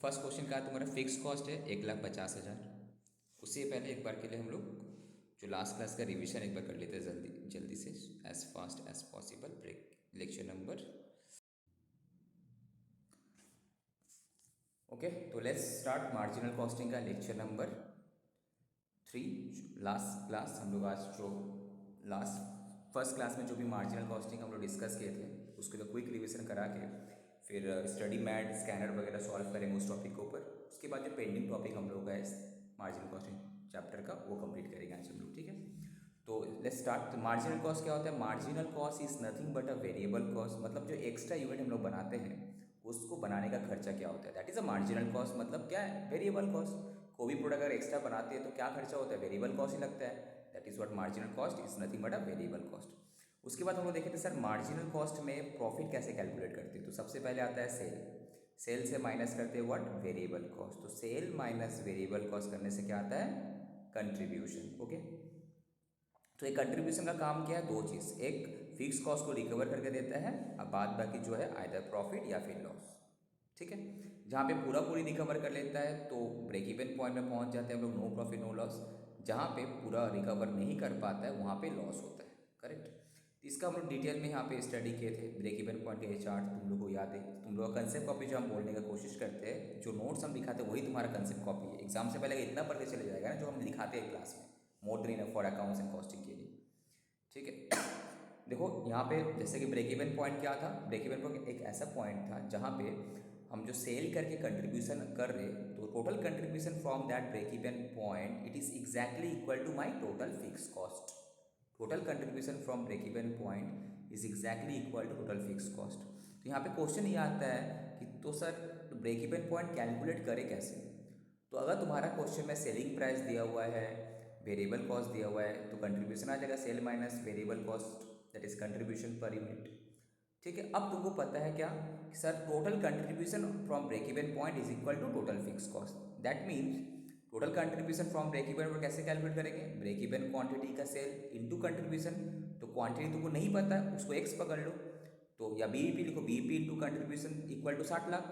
First question का तुम्हारा fix cost है 1,50,000। उससे पहले एक बार के लिए हम लोग जो लास्ट क्लास का रिवीजन एक बार कर लेते हैं जल्दी जल्दी से, as fast as possible. Break lecture number okay. तो लेट्स स्टार्ट मार्जिनल कॉस्टिंग का लेक्चर नंबर 3। लास्ट क्लास हम लोग आज जो लास्ट फर्स्ट क्लास में जो भी मार्जिनल कॉस्टिंग हम लोग डिस्कस किए थे उसके लिए क्विक रिवीजन करा के फिर स्टडी मैट स्कैनर वगैरह सॉल्व करेंगे उस टॉपिक के ऊपर। उसके बाद जो पेंडिंग टॉपिक हम लोग का इस मार्जिनल कॉस्टिंग चैप्टर का वो कंप्लीट करेंगे आज हम लोग, ठीक है। तो लेट्स स्टार्ट। मार्जिनल कॉस्ट क्या होता है? Marginal cost is nothing but a variable cost, मतलब जो एक्स्ट्रा यूनिट हम लोग बनाते हैं उसको बनाने का खर्चा क्या होता है, that is a marginal cost. मतलब क्या है? Variable cost. कोई भी प्रोडक्ट अगर एक्स्ट्रा बनाते हैं तो क्या खर्चा होता है? वेरिएबल कॉस्ट ही लगता है। That is what marginal cost is nothing but a variable cost. उसके बाद हम लोग देखे थे सर मार्जिनल कॉस्ट में प्रॉफिट कैसे कैलकुलेट करते हैं। तो सबसे पहले आता है सेल। सेल से माइनस करते हैं व्हाट? Variable cost. तो सेल माइनस वेरिएबल कॉस्ट करने से क्या आता है? कंट्रीब्यूशन। ओके। तो एक कंट्रीब्यूशन का काम क्या है? दो चीज़, एक फिक्स कॉस्ट को रिकवर करके देता है, अब बाद बाकी जो है आइदर प्रॉफिट या फिर लॉस, ठीक है। जहाँ पे पूरा पूरी रिकवर कर लेता है तो ब्रेक इवन पॉइंट में पहुँच जाते हैं हम लोग, नो प्रॉफिट नो लॉस। जहाँ पे पूरा रिकवर नहीं कर पाता है वहाँ पे लॉस होता है, करेक्ट। तो इसका हम लोग डिटेल में यहाँ पे स्टडी किए थे। ब्रेक इवन पॉइंट के चार्ट तुम लोग को याद है। तुम लोग का कंसेप्ट कॉपी जो हम बोलने का कोशिश करते हैं, जो नोट्स हम दिखाते हैं वही तुम्हारा कंसेप्ट कॉपी है। एग्जाम से पहले इतना पढ़ के चले जाएगा ना जो हम दिखाते हैं क्लास में, more than enough for accounts and costing के लिए, ठीक है। देखो यहाँ पे जैसे कि ब्रेक इवन पॉइंट क्या था? ब्रेक इवन पॉइंट एक ऐसा पॉइंट था जहाँ पे हम जो सेल करके कंट्रीब्यूशन कर रहे, तो total contribution from that break even point it is exactly equal to my total fix cost. Total contribution from break even point is exactly equal to total fix cost. तो यहाँ पे question ये आता है कि तो sir break even point calculate करें कैसे? तो अगर तुम्हारा क्वेश्चन में सेलिंग प्राइस दिया हुआ है, वेरिएबल कॉस्ट दिया हुआ है, तो कंट्रीब्यूशन आ जाएगा sale minus variable cost, that is contribution per unit, ठीक है। अब तुमको पता है क्या कि sir total contribution from break even point is equal to total fix cost. That means total contribution from break even पर कैसे कैलकुलेट करेंगे? ब्रेक इवन क्वांटिटी का सेल इनटू कंट्रीब्यूशन। तो क्वांटिटी तुमको नहीं पता है उसको एक्स पकड़ लो, तो या बीईपी लिखो, BEP into contribution equal to 60 lakh.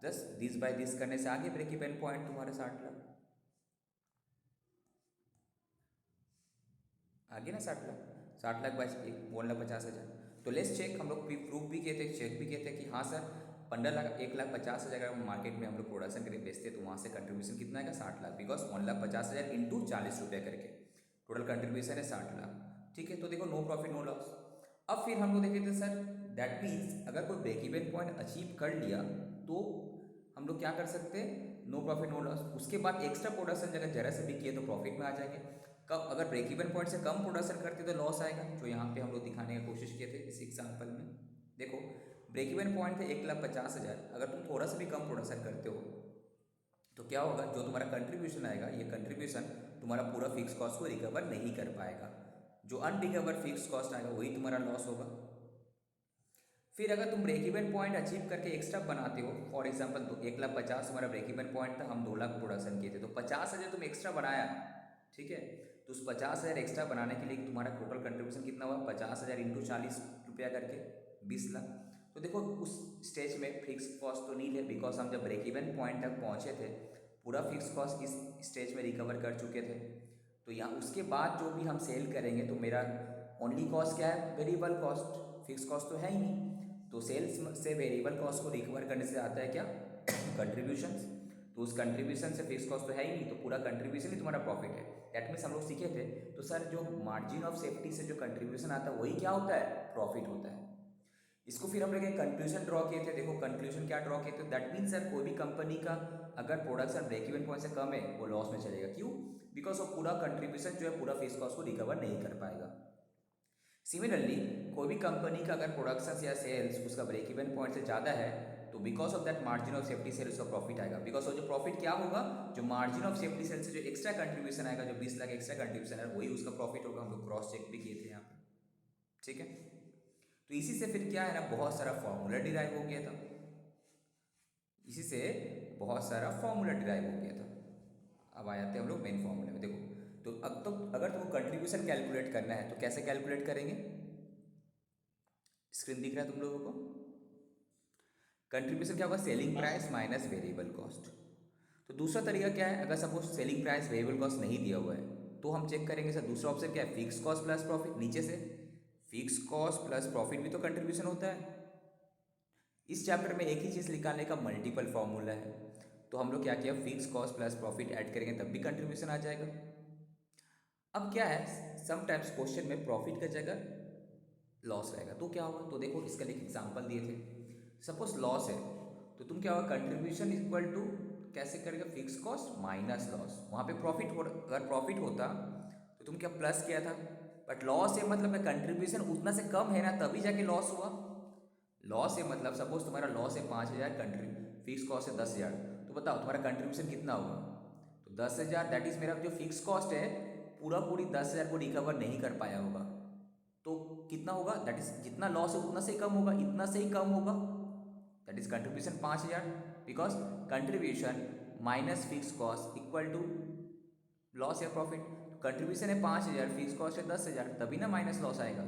दस दिस बाय दिस करने से आगे ब्रेक इवन पॉइंट तुम्हारा 60 लाख आगे ना, 60 लाख। 60 लाख बाई 1,50,000। तो लेट्स चेक। हम लोग प्रूफ भी किए थे, चेक भी किए थे कि हाँ सर 15 लाख 1,50,000 अगर मार्केट में हम लोग प्रोडक्शन करके बेचते तो वहाँ से कंट्रीब्यूशन कितना आएगा? 60 लाख, बिकॉज 1,50,000 इंटू 40 रुपये करके टोटल कंट्रीब्यूशन है 60 लाख, ठीक है। तो देखो नो प्रॉफिट नो लॉस। अब फिर हम लोग देखे थे सर दैट मीन्स अगर कोई ब्रेक इवन पॉइंट अचीव कर लिया तो हम लोग क्या कर सकते हैं? No profit no loss. उसके बाद एक्स्ट्रा प्रोडक्शन अगर जरा से भी किए तो प्रॉफिट में आ जाएंगे। कब? अगर ब्रेक इवन पॉइंट से कम प्रोडक्शन करते तो लॉस आएगा, जो यहाँ पे हम लोग दिखाने की कोशिश किए थे इस एग्जाम्पल में। देखो ब्रेक इवन पॉइंट थे 1,50,000, अगर तुम थोड़ा सा भी कम प्रोडक्शन करते हो तो क्या होगा? जो तुम्हारा कंट्रीब्यूशन आएगा, ये कंट्रीब्यूशन तुम्हारा पूरा फिक्स कॉस्ट को रिकवर नहीं कर पाएगा। जो अनरिकवर फिक्स कॉस्ट आएगा वही तुम्हारा लॉस होगा। फिर अगर तुम ब्रेक इवन पॉइंट अचीव करके एक्स्ट्रा बनाते हो, फॉर एग्जांपल तो 1,50,000 हमारा ब्रेक इवन पॉइंट था, हम 2 लाख प्रोडक्शन किए थे, तो 50,000 तुम एक्स्ट्रा बनाया, ठीक है। तो उस 50,000 एक्स्ट्रा बनाने के लिए तुम्हारा टोटल कंट्रीब्यूशन कितना हुआ? 50,000 इंटू 40 रुपया करके 20 लाख। तो देखो उस स्टेज में फिक्स कॉस्ट तो नहीं है, बिकॉज हम जब ब्रेक इवन पॉइंट तक पहुँचे थे पूरा फिक्स कॉस्ट इस स्टेज में रिकवर कर चुके थे। तो यहाँ उसके बाद जो भी हम सेल करेंगे तो मेरा ओनली कॉस्ट क्या है? वेरिएबल कॉस्ट, फिक्स कॉस्ट तो है ही नहीं। तो सेल्स से वेरिएबल कॉस्ट को रिकवर करने से आता है क्या? कंट्रीब्यूशन। तो उस कंट्रीब्यूशन से फिक्स कॉस्ट तो है ही नहीं, तो पूरा कंट्रीब्यूशन ही तुम्हारा प्रॉफिट है। दैट मीन्स हम लोग सीखे थे तो सर जो मार्जिन ऑफ सेफ्टी से जो कंट्रीब्यूशन आता है वही क्या होता है? प्रॉफिट होता है। इसको फिर हम लोग एक कंक्लूजन ड्रॉ किए थे। देखो कंक्लूजन क्या ड्रॉ किए थे? दैट मीन्स सर कोई भी कंपनी का अगर प्रोडक्शन ब्रेक इवन पॉइंट से कम है वो लॉस में चलेगा। क्यों? बिकॉज वो पूरा कंट्रीब्यूशन जो है पूरा फिक्स कॉस्ट को रिकवर नहीं कर पाएगा। सिमिलरली कोई भी कंपनी का अगर प्रोडक्शन या सेल्स उसका ब्रेक इवन पॉइंट से ज़्यादा है तो because of that margin of safety sale उसका प्रॉफिट आएगा। बिकॉज ऑफ जो प्रॉफिट क्या होगा? जो मार्जिन ऑफ सेफ्टी सेल से जो एक्स्ट्रा कंट्रीब्यूशन आएगा, जो 20 लाख एक्स्ट्रा कंट्रीब्यूशन है वही उसका प्रॉफिट होगा। हम लोग क्रॉस चेक भी किए थे यहाँ पे, ठीक है। तो इसी से फिर क्या है ना, बहुत सारा फॉर्मूला डिराइव हो गया था। इसी से बहुत सारा फॉर्मूला डिराइव हो गया था। अब आ जाते हैं हम लोग मेन फॉर्मूले में। देखो तो अब तो अगर तुमको कंट्रीब्यूशन कैलकुलेट करना है तो कैसे कैलकुलेट करेंगे? स्क्रीन दिख रहा है तुम लोगों को? कंट्रीब्यूशन क्या होगा, selling price minus variable cost. तो दूसरा तरीका क्या है, अगर suppose selling price variable cost नहीं दिया हुआ है तो हम चेक करेंगे सर, दूसरा ऑप्शन क्या है, फिक्स कॉस्ट प्लस प्रॉफिट। नीचे से फिक्स कॉस्ट प्लस प्रॉफिट भी तो कंट्रीब्यूशन होता है। इस चैप्टर में एक ही चीज़ निकालने का मल्टीपल फॉर्मूला है, तो हम लोग क्या किया, fix cost plus profit add करेंगे तब भी कंट्रीब्यूशन आ जाएगा। अब क्या है, समटाइम्स क्वेश्चन में प्रॉफिट का जगह लॉस रहेगा, तो क्या होगा, तो देखो इसका एक एग्जांपल दिए थे। सपोज लॉस है तो तुम क्या होगा, कंट्रीब्यूशन इक्वल टू कैसे करेगा, फिक्स कॉस्ट माइनस लॉस। वहाँ पे प्रॉफिट हो, अगर प्रॉफिट होता तो तुम क्या प्लस किया था, बट लॉस है मतलब कंट्रीब्यूशन उतना से कम है ना, तभी जाके लॉस हुआ। लॉस है मतलब सपोज तुम्हारा लॉस है 5,000, कंट्री फिक्स कॉस्ट है 10,000, तो बताओ तुम्हारा कंट्रीब्यूशन कितना होगा, तो 10,000, दैट इज मेरा जो फिक्स कॉस्ट है पूरा पूरी 10,000 को रिकवर नहीं कर पाया होगा, तो कितना होगा, दैट इज जितना लॉस है उतना से ही कम होगा, इतना से ही कम होगा, that is contribution 5,000, because contribution minus fix cost equal to loss या प्रॉफिट। कंट्रीब्यूशन है 5,000, फिक्स कॉस्ट है 10,000, तभी ना माइनस लॉस आएगा,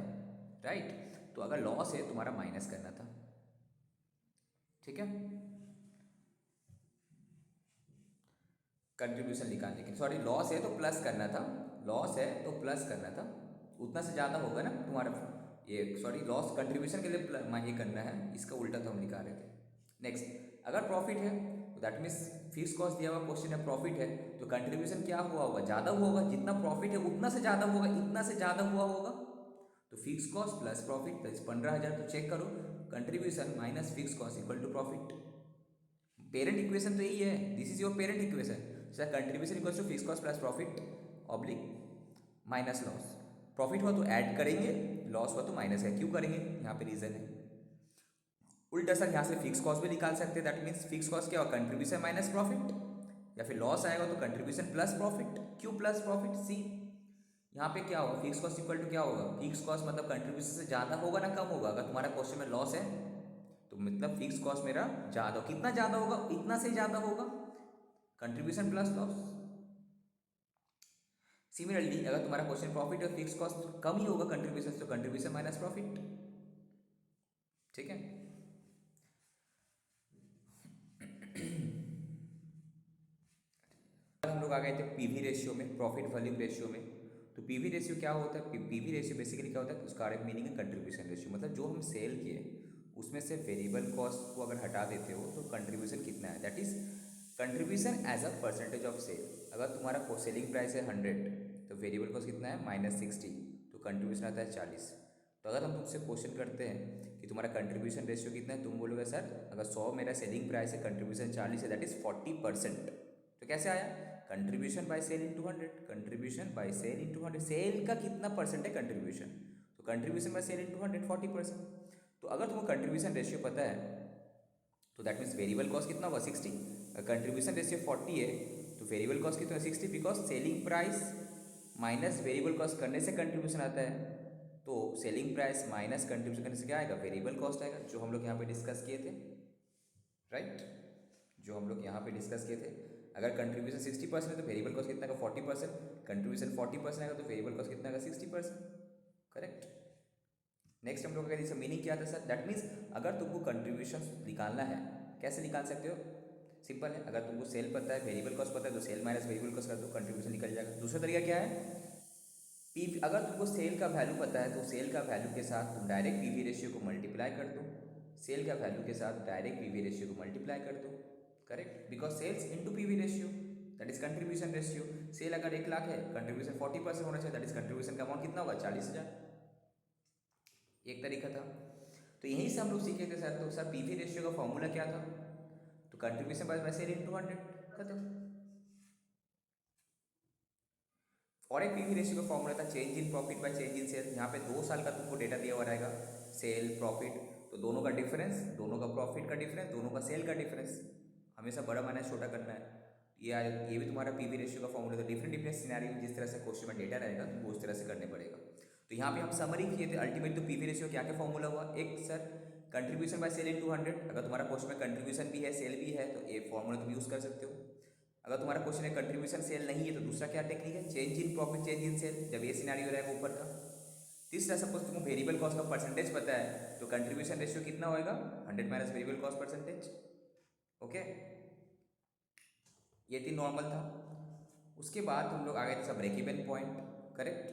राइट। तो अगर लॉस है तुम्हारा माइनस करना था, ठीक है, कंट्रीब्यूशन निकालने के, सॉरी लॉस है तो प्लस करना था, लॉस है तो प्लस करना था, उतना से ज़्यादा होगा ना तुम्हारा, ये सॉरी लॉस कंट्रीब्यूशन के लिए ये करना है, इसका उल्टा तो हम निकाल रहे थे। नेक्स्ट, अगर प्रॉफिट है तो दैट मीन्स फिक्स कॉस्ट दिया हुआ क्वेश्चन है, प्रॉफिट है तो कंट्रीब्यूशन क्या हुआ होगा, ज़्यादा हुआ होगा, जितना प्रॉफिट है उतना से ज़्यादा होगा, इतना से ज़्यादा हुआ होगा, तो fix cost plus profit that is 15,000। तो चेक करो, contribution minus fix cost equal to profit. Parent equation तो यही है, this is your parent equation, sir contribution equals to fix cost plus profit oblique minus loss. Profit हुआ तो add करेंगे, loss हुआ तो माइनस है, क्यों करेंगे, यहाँ पे रीजन है। उल्टा सर यहाँ से फिक्स कॉस्ट भी निकाल सकते हैं, दैट मीन्स फिक्स कॉस्ट क्या होगा, कंट्रीब्यूशन माइनस प्रॉफिट, या फिर लॉस आएगा तो कंट्रीब्यूशन प्लस प्रॉफिट। क्यों प्लस प्रॉफिट, सी यहाँ पे क्या होगा, फिक्स कॉस्ट इक्वल टू क्या होगा, फिक्स कॉस्ट मतलब कंट्रीब्यूशन से ज़्यादा होगा ना कम होगा, अगर तुम्हारा क्वेश्चन में लॉस है तो मतलब फिक्स कॉस्ट मेरा ज़्यादा, कितना ज़्यादा होगा, इतना से ज़्यादा होगा, कंट्रीब्यूशन प्लस लॉस। सिमिलरली अगर तुम्हारा क्वेश्चन प्रॉफिट और फिक्स कॉस्ट कम ही होगा कंट्रीब्यूशन, तो कंट्रीब्यूशन माइनस प्रॉफिट, ठीक है। हम लोग आ गए थे पीवी रेशियो में, प्रॉफिट वॉल्यूम रेशियो में। तो पीवी रेशियो क्या होता है, पीवी रेशियो बेसिकली क्या होता है, उसका एक मीनिंग है कंट्रीब्यूशन रेशियो, मतलब जो हम सेल किए उसमें से वेरिएबल कॉस्ट को अगर हटा देते हो तो कंट्रीब्यूशन कितना है, that is contribution as a percentage of sale. अगर तुम्हारा सेलिंग प्राइस है 100 तो वेरिएबल कॉस्ट कितना है -60, तो कंट्रीब्यूशन आता है 40। तो अगर हम तुमसे क्वेश्चन करते हैं कि तुम्हारा कंट्रीब्यूशन रेशियो कितना है, तुम बोलोगे सर अगर 100 मेरा सेलिंग प्राइस है, कंट्रीब्यूशन 40 है, दैट इज 40%। तो कैसे आया, contribution by sale into 100, contribution by sale into 100, sale का कितना परसेंट है कंट्रीब्यूशन, तो कंट्रीब्यूशन बाय सेल इंटू 100 40%। तो अगर तुमको कंट्रीब्यूशन रेशियो पता है तो दैट मीन्स वेरिएबल कॉस्ट कितना होगा 60, कंट्रीब्यूशन रेशियो 40 है तो वेरिएबल कॉस्ट कितना 60, because selling price minus variable cost करने से कंट्रीब्यूशन आता है, तो सेलिंग प्राइस माइनस कंट्रीब्यूशन करने से क्या आएगा, वेरिएबल कॉस्ट आएगा, जो हम लोग यहाँ पे डिस्कस किए थे, राइट, जो हम लोग यहाँ पे डिस्कस किए थे। अगर कंट्रीब्यूशन 60% है तो वेरिएबल कॉस्ट कितना का 40%, कंट्रीब्यूशन 40% आएगा तो वेरिएबल कॉस्ट कितना का 60%, करेक्ट। नेक्स्ट हम लोग का इसका मीनिंग क्या था सर, दैट मीन्स अगर तुमको कंट्रीब्यूशन निकालना है, कैसे निकाल सकते हो, सिंपल है, अगर तुमको सेल पता है, वेरिएबल कॉस्ट पता है, तो सेल माइनस वेरिएबल कॉस्ट कर दो, कंट्रीब्यूशन निकल जाएगा। दूसरा तरीका क्या है, पी, अगर तुमको सेल का वैल्यू पता है तो सेल का वैल्यू के साथ तुम डायरेक्ट पीवी रेशियो को मल्टीप्लाई कर दो, सेल का वैल्यू के साथ डायरेक्ट पीवी रेशियो को मल्टीप्लाई कर दो, correct, because sales into PV ratio that is contribution ratio. Sale अगर 1,00,000 है, कंट्रीब्यूशन 40% होना चाहिए, दैट इज कंट्रीब्यूशन का अमाउंट कितना होगा 40,000, एक तरीका था। तो यहीं से हम लोग सीखे थे सर, तो सर पीवी रेशियो का फॉर्मूला क्या था, तो कंट्रीब्यूशन बाय सेल इंटू 100, खत्म। और एक पीवी रेशियो का फॉर्मूला था change in profit by change in sale. यहाँ पे 2 साल का तुमको डेटा दिया हुआ रहेगा, सेल प्रॉफिट, तो दोनों का डिफरेंस, दोनों का प्रॉफिट का डिफरेंस, दोनों का सेल का डिफरेंस, हमेशा बड़ा माइनस छोटा करना है। ये भी तुम्हारा पीवी रेशियो का फॉर्मूला था। डिफरेंट डिफरेंट सिनेरियो में जिस तरह से क्वेश्चन में डेटा रहेगा तुमको उस तरह से करने पड़ेगा। तो यहाँ पे हम समरी किए थे, अल्टीमेट तो पीवी रेशियो क्या क्या फॉर्मूला हुआ, एक sir contribution by sale into 100, अगर तुम्हारा क्वेश्चन में कंट्रीब्यूशन भी है सेल भी है तो ये फॉर्मूला तुम यूज़ कर सकते हो। अगर तुम्हारा क्वेश्चन है कंट्रीब्यूशन सेल नहीं है तो दूसरा क्या टेक्निक है, change in profit change in sale, जब ये सिनेरियो रहेगा ऊपर का। सपोज तुमको वेरिएबल कॉस्ट का परसेंटेज पता है तो कंट्रीब्यूशन रेशियो कितना होएगा 100 minus variable cost percentage. Okay, ये थी नॉर्मल था। उसके बाद हम लोग आ गए थे सब ब्रेक इवन पॉइंट, करेक्ट।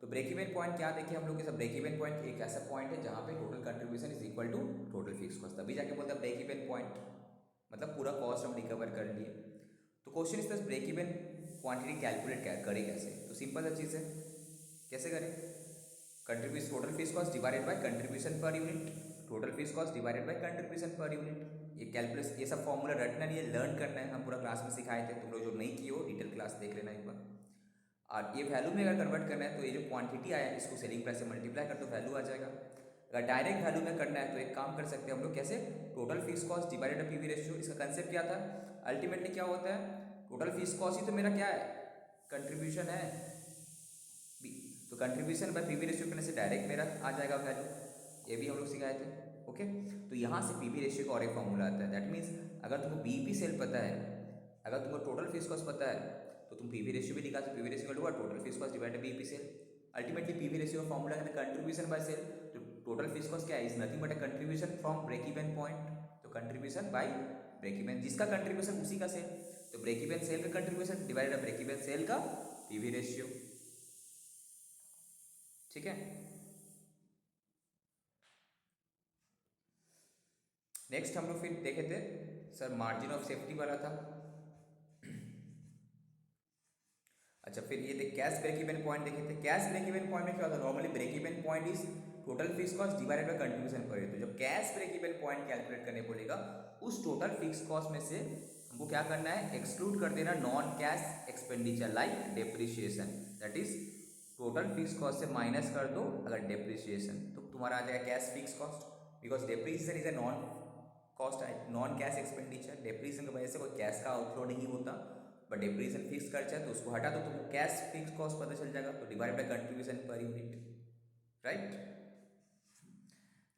तो ब्रेक इवन पॉइंट क्या देखे हम लोग के सब, ब्रेक इवन पॉइंट एक ऐसा पॉइंट है जहाँ पे total contribution is equal to total fix cost, तभी जाके बोलते हैं ब्रेक इवन पॉइंट, मतलब पूरा कॉस्ट हम रिकवर कर लिए। तो क्वेश्चन इज दस ब्रेक इवन क्वांटिटी कैलकुलेट करें कैसे, तो सिंपल सा चीज़ है, कैसे करें, contribution total fix cost divided by contribution per unit, total fix cost divided by contribution per unit. ये कैलकुलेट, ये सब फॉर्मूला रटना नहीं है, लर्न करना है, हम पूरा क्लास में सिखाए थे, तुम लोग जो नहीं किए हो डिटेल क्लास देख लेना एक बार। और ये वैल्यू में अगर कन्वर्ट करना है तो ये जो क्वांटिटी आया है इसको सेलिंग प्राइस से मल्टीप्लाई कर दो, वैल्यू आ जाएगा। अगर डायरेक्ट वैल्यू में करना है तो एक काम कर सकते हैं हम लोग, कैसे, total fix cost divided by PV ratio. इसका कंसेप्ट क्या था, अल्टीमेटली क्या होता है, टोटल फिक्स कॉस्ट ही तो मेरा क्या है, कंट्रीब्यूशन है, तो कंट्रीब्यूशन बाय पीवी रेशियो करने से डायरेक्ट मेरा आ जाएगा वैल्यू, ये भी हम लोग सिखाए थे। ओके, तो यहाँ से पीवी रेशियो का और एक फॉर्मूला आता है, दैट मीन्स अगर तुमको बीईपी सेल पता है, अगर तुमको टोटल फिक्स कॉस्ट पता है तो तुम पीवी रेशियो भी निकाल सकते, पीवी रेशियो का total fix cost divided by BEP sale. Ultimately PV ratio का फॉर्मूला है कंट्रीब्यूशन बाय सेल, तो टोटल फिक्स कॉस्ट क्या है, is nothing but a contribution from break even point, तो कंट्रीब्यूशन बाय ब्रेक इवन, जिसका contribution उसी का sale, तो ब्रेक इवन सेल का contribution divided by break even sale का पीवी रेशियो। ठीक है, नेक्स्ट हम लोग फिर देखे थे सर मार्जिन ऑफ सेफ्टी वाला था। अच्छा, फिर ये देख कैश ब्रेक इवन पॉइंट देखे थे। कैश ब्रेक इवन पॉइंट में क्या होता है, normally break even point is total fix cost divided by contribution per unit. तो जब cash break even point calculate करने बोलेगा, उस टोटल फिक्स कॉस्ट में से हमको क्या करना है, एक्सक्लूड कर देना non cash expenditure like depreciation, that is total fix cost से माइनस कर दो अगर डेप्रिसिएशन, तो तुम्हारा आ जाएगा cash fix cost, because depreciation is a non cost, non cash expenditure. Depreciation की वजह से कोई कैश का आउटफ्लो नहीं होता, बट डेप्रिसिएशन फिक्स खर्चा है तो उसको हटा दो, तुमको कैश फिक्स कॉस्ट पता चल जाएगा, तो divide by contribution per unit, right.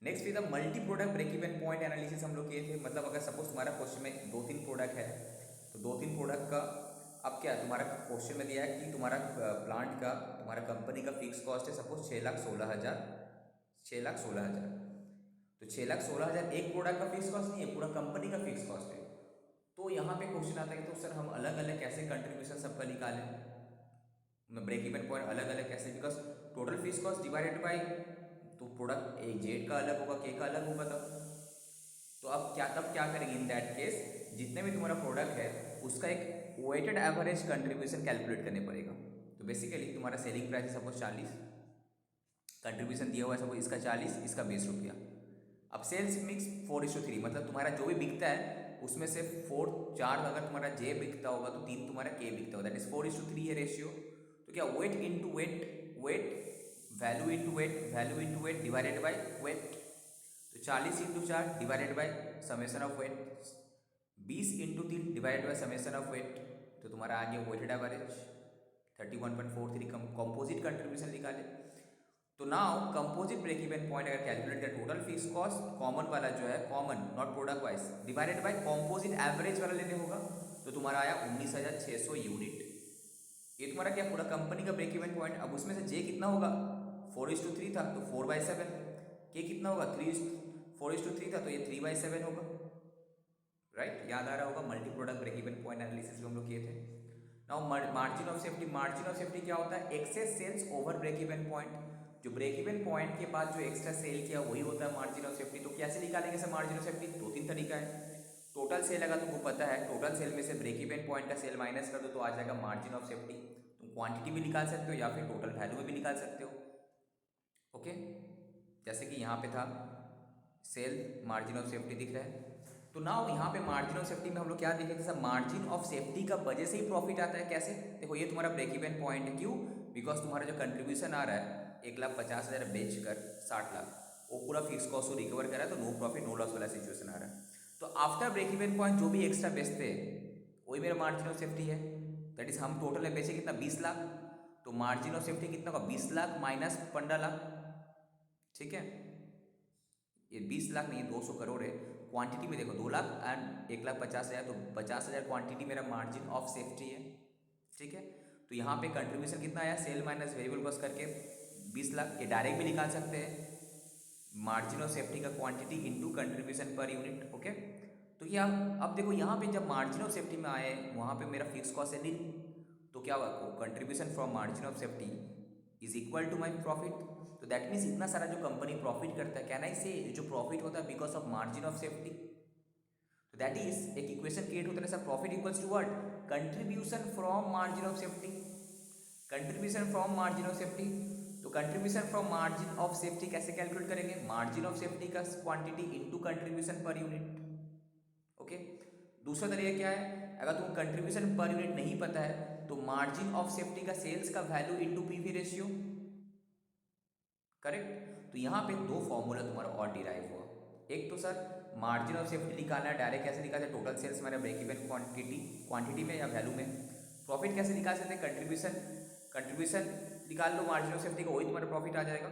Next फिर the multi product break even point analysis हम लोग किए थे। मतलब अगर सपोज तुम्हारा क्वेश्चन में 2-3 प्रोडक्ट है, तो 2-3 प्रोडक्ट का अब क्या तुम्हारा क्वेश्चन में दिया है कि तुम्हारा प्लांट का, तुम्हारा कंपनी का फिक्स कॉस्ट है सपोज 6,16,000, 6,16,000, तो 6,16,000 एक प्रोडक्ट का फिक्स कॉस्ट नहीं है, पूरा कंपनी का फिक्स कॉस्ट है। तो यहाँ पे क्वेश्चन आता है कि तो सर हम अलग अलग कैसे कंट्रीब्यूशन सबका निकालें, ब्रेक इवन पॉइंट अलग अलग कैसे, because total fix cost divided bye, तो प्रोडक्ट ए जेड का अलग होगा, के का अलग होगा, तब तब क्या करेंगे इन दैट केस, जितने भी तुम्हारा प्रोडक्ट है उसका एक वेटेड एवरेज कंट्रीब्यूशन कैलकुलेट करने पड़ेगा। तो बेसिकली तुम्हारा सेलिंग प्राइस है सपोज 40, कंट्रीब्यूशन दिया हुआ है सपोज इसका 40, इसका 20 रुपया। अब सेल्स मिक्स 4:3, मतलब तुम्हारा जो भी बिकता है उसमें से 4 अगर तुम्हारा जे बिकता होगा तो 3 तुम्हारा के बिकता होगा, दैट इज 4:3 है रेशियो। तो क्या weight into weight, weight value into weight, value into weight divided by weight, तो 40 into 4 divided by summation of weight, 20 into 3 divided by summation of weight, तो तुम्हारा आ गया वेटेड एवरेज 31.43। कंपोजिट कंट्रीब्यूशन निकाले, तो now composite break even point अगर calculate कर, total fix cost common वाला जो है, common not product wise, divided by composite average वाला लेने होगा, तो तुम्हारा आया 19,600 यूनिट। ये तुम्हारा क्या पूरा कंपनी का ब्रेक इवन पॉइंट। अब उसमें से जे कितना होगा, 4:3 था तो 4/7, के कितना होगा 4:3 था तो ये 3/7 होगा, राइट। याद आ रहा होगा multi product break even point analysis जो हम लोग किए थे। Now margin of safety, margin of safety क्या होता है, excess sales over break even point, जो ब्रेक इवन पॉइंट के बाद जो एक्स्ट्रा सेल किया वही होता है मार्जिन ऑफ सेफ्टी। तो कैसे निकालेंगे सर मार्जिन ऑफ सेफ्टी, 2-3 तरीका है। टोटल सेल अगर तुमको पता है, टोटल सेल में से ब्रेक इवन पॉइंट का सेल माइनस कर दो तो आ जाएगा मार्जिन ऑफ सेफ्टी। तुम क्वांटिटी भी निकाल सकते हो या फिर टोटल वैल्यू में भी निकाल सकते हो। ओके, जैसे कि यहाँ पे था सेल मार्जिन ऑफ सेफ्टी दिख रहा है, तो नाउ यहाँ पे मार्जिन ऑफ सेफ्टी में हम लोग क्या देखे थे सर, मार्जिन ऑफ सेफ्टी का वजह से ही प्रॉफिट आता है। कैसे, देखो ये तुम्हारा ब्रेक इवन पॉइंट है, क्यों, बिकॉज तुम्हारा जो कंट्रीब्यूशन आ रहा है 1,50,000 बेच कर 60 लाख, वो पूरा फिक्स कॉस्ट को रिकवर करा, तो नो प्रॉफिट नो लॉस वाला सिचुएशन आ रहा है। तो आफ्टर ब्रेक इवन पॉइंट जो भी एक्स्ट्रा बेचते वही मेरा मार्जिन ऑफ सेफ्टी है, दैट इज हम टोटल में बेचे कितना 20 लाख, तो मार्जिन ऑफ सेफ्टी कितना होगा 20 लाख माइनस 15 लाख, ठीक है। ये 20 लाख नहीं 200 करोड़ है, क्वांटिटी में देखो 2 लाख एंड 1,50,000, तो 50,000 क्वांटिटी मेरा मार्जिन ऑफ सेफ्टी है, ठीक है। तो यहाँ पे कंट्रीब्यूशन कितना आया, सेल माइनस वेरिएबल कॉस्ट करके 20 लाख, ये डायरेक्ट भी निकाल सकते हैं, मार्जिन ऑफ सेफ्टी का quantity into contribution per unit. Okay, तो ये अब देखो यहाँ पे जब मार्जिन ऑफ सेफ्टी में आए वहाँ पे मेरा फिक्स कॉस्ट है नील, तो क्या हुआ, contribution from margin of safety is equal to my profit. तो दैट मीन्स इतना सारा जो कंपनी प्रॉफिट करता है, कैन आई से जो प्रॉफिट होता है because of margin of safety. तो दैट इज एक इक्वेशन क्रिएट होता है sir, profit equals to what, contribution from margin of safety, contribution from margin of safety. तो contribution from margin of safety कैसे कैलकुलेट करेंगे, margin of safety का quantity into contribution per unit. Okay, दूसरा तरीका क्या है, अगर तुम कंट्रीब्यूशन पर यूनिट नहीं पता है तो मार्जिन ऑफ सेफ्टी का सेल्स का value into PV ratio, correct. तो यहाँ पे दो फॉर्मूला तुम्हारा और डिराइव हुआ, एक तो सर मार्जिन ऑफ सेफ्टी निकालना है, डायरेक्ट कैसे निकालते हैं, टोटल सेल्स मैंने ब्रेक इवन क्वांटिटी में या वैल्यू में। प्रॉफिट कैसे निकाल सकते हैं, कंट्रीब्यूशन निकाल लो मार्जिन ऑफ सेफ्टी का, वही तुम्हारा प्रॉफिट आ जाएगा।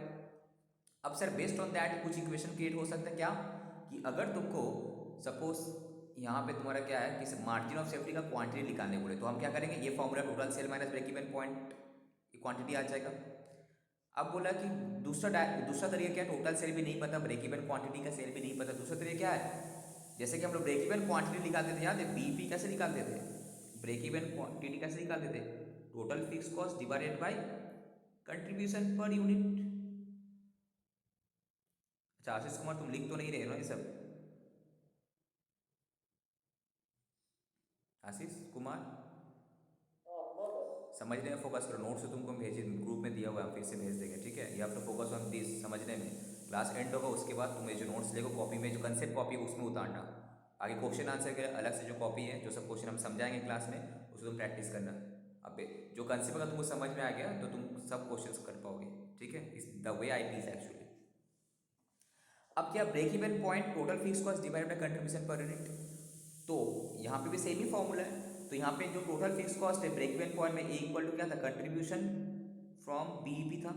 अब सर बेस्ड ऑन दैट कुछ इक्वेशन क्रिएट हो सकता है, क्या कि अगर तुमको सपोज यहाँ पे तुम्हारा क्या है कि मार्जिन ऑफ सेफ्टी का क्वांटिटी निकालने बोले, तो हम क्या करेंगे, ये formula total sale minus break even point quantity आ जाएगा। अब बोला कि दूसरा तरीका क्या है, टोटल सेल भी नहीं पता, ब्रेक इवन क्वांटिटी का सेल भी नहीं पता, दूसरा तरीका क्या है, जैसे कि हम लोग ब्रेक इवन क्वांटिटी निकालते थे, याद है बीईपी कैसे निकालते थे, ब्रेक इवन क्वांटिटी कैसे निकालते थे, total fix cost divided by contribution per unit. अच्छा आशीष कुमार तुम लिख तो नहीं रहे हो ये सब, आशीष कुमार समझने में फोकस करो, नोट्स तुमको भेजे ग्रुप में दिया हुआ है, हम फिर से भेज देंगे, ठीक है। या तो फोकस ऑन दिस, समझने में, क्लास एंड होगा उसके बाद तुम्हें जो नोट्स लेगो कॉपी में, जो कंसेप्ट कॉपी है उसमें उतारना, आगे क्वेश्चन आंसर के अलग से जो कॉपी है, जो सब क्वेश्चन हम समझाएंगे क्लास में उसको तुम प्रैक्टिस करना। अब जो कंसेप्ट अगर तुमको समझ में आ गया तो तुम सब क्वेश्चन कर पाओगे, ठीक है, is the way I teach actually. अब क्या, break even point total fix cost divided by contribution per unit, तो यहाँ पे भी सेम ही फॉर्मूला है। तो यहाँ पे जो टोटल फिक्स कॉस्ट है ब्रेक इवन पॉइंट में, ए इक्वल टू क्या था, कंट्रीब्यूशन फ्रॉम बीईपी था।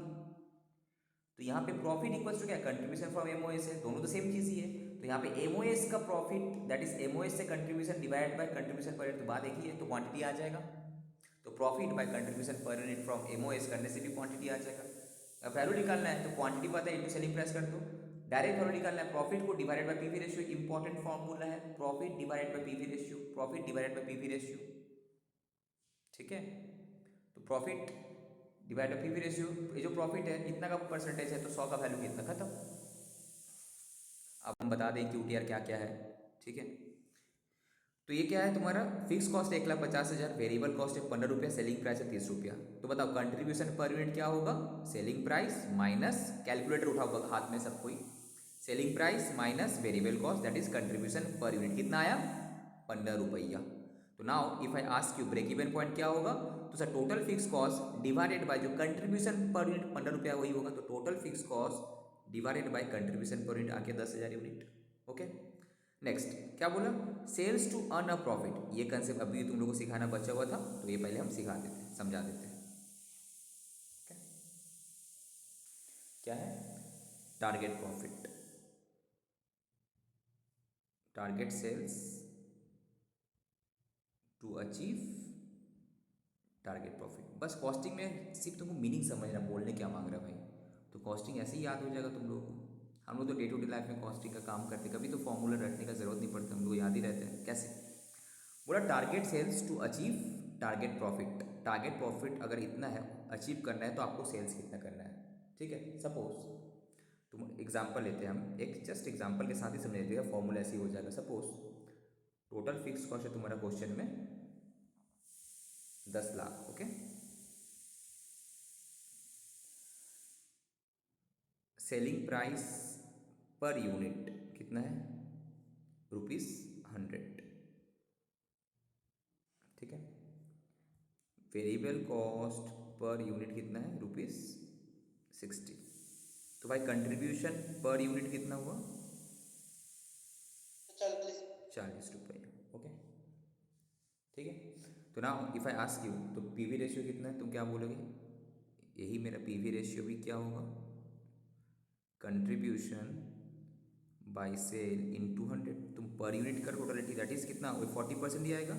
तो यहाँ पे प्रॉफिट इक्वल्स टू क्या, कंट्रीब्यूशन फ्रॉम एमओएस है, दोनों तो सेम चीज़ ही है। तो यहाँ पे एमओएस का प्रॉफिट दैट इज एमओएस से contribution divide by contribution per unit, तो बात एक ही है, तो क्वांटिटी आ जाएगा। तो profit by contribution per unit from MOS करने से भी क्वांटिटी आ जाएगा। अब वैल्यू निकालना है तो क्वांटिटी पता है, इनटू सेलिंग प्राइस कर दो, डायरेक्ट वैल्यू निकालना है, प्रॉफिट को divided by PV ratio, important formula है, profit divided by PV ratio, profit divided by PV ratio, ठीक है। तो profit divide by PV ratio, ये जो प्रॉफिट है इतना का परसेंटेज है, तो 100 का वैल्यू कितना, खत्म। अब हम बता दें क्यूटीआर क्या क्या है, ठीक है। तो ये क्या है तुम्हारा, फिक्स कॉस्ट 1,50,000, वेरिएबल कॉस्ट है 15 रुपया, सेलिंग प्राइस है 30 रुपया। तो बताओ कंट्रीब्यूशन पर यूनिट क्या होगा, सेलिंग प्राइस माइनस, कैलकुलेटर उठाओ हाथ में सब कोई, selling price minus variable cost that is contribution per unit, कितना आया, 15 रुपया। तो now if I ask you break even point क्या होगा, तो sir total fix cost divided by जो कंट्रीब्यूशन पर यूनिट 15 रुपया वही होगा, तो total fix cost divided by contribution per unit आके 10,000 यूनिट। ओके, नेक्स्ट क्या बोला, sales to earn a profit, ये कंसेप्ट अभी तुम लोगों को सिखाना बचा हुआ था, तो ये पहले हम सिखा देते हैं, समझा देते हैं। क्या है, target profit, target sales to achieve target profit. बस कॉस्टिंग में सिर्फ तुमको मीनिंग समझना, बोलने क्या मांग रहा है भाई, तो कॉस्टिंग ऐसे ही याद हो जाएगा तुम लोगों को। हम लोग तो डे टू डे लाइफ में कॉस्टिंग का काम करते, कभी तो फॉर्मूला रटने का जरूरत नहीं पड़ता, हम लोग याद ही रहते हैं। कैसे बोला, target sales to achieve target profit, target profit अगर इतना है अचीव करना है तो आपको सेल्स कितना करना है, ठीक है। सपोज तुम एग्जाम्पल लेते हैं, हम एक जस्ट एग्जाम्पल के साथ ही समझ लेते हैं, फॉर्मूला ऐसे ही हो जाएगा। सपोज टोटल फिक्स कॉस्ट है तुम्हारा क्वेश्चन में 10 लाख, ओके। सेलिंग प्राइस पर यूनिट कितना है, ₹100, ठीक है। वेरिएबल कॉस्ट पर यूनिट कितना है, ₹60। तो भाई कंट्रीब्यूशन पर यूनिट कितना हुआ, 40 रुपये, ओके, ठीक है। तो ना इफ़ आई आस्क यू, तो पीवी रेशियो कितना है, तुम क्या बोलोगे, यही मेरा पीवी रेशियो भी क्या होगा, कंट्रीब्यूशन बाई सेल इन 200, तुम पर यूनिट का टोटलिटी दैट इज कितना, वो 40% ही आएगा,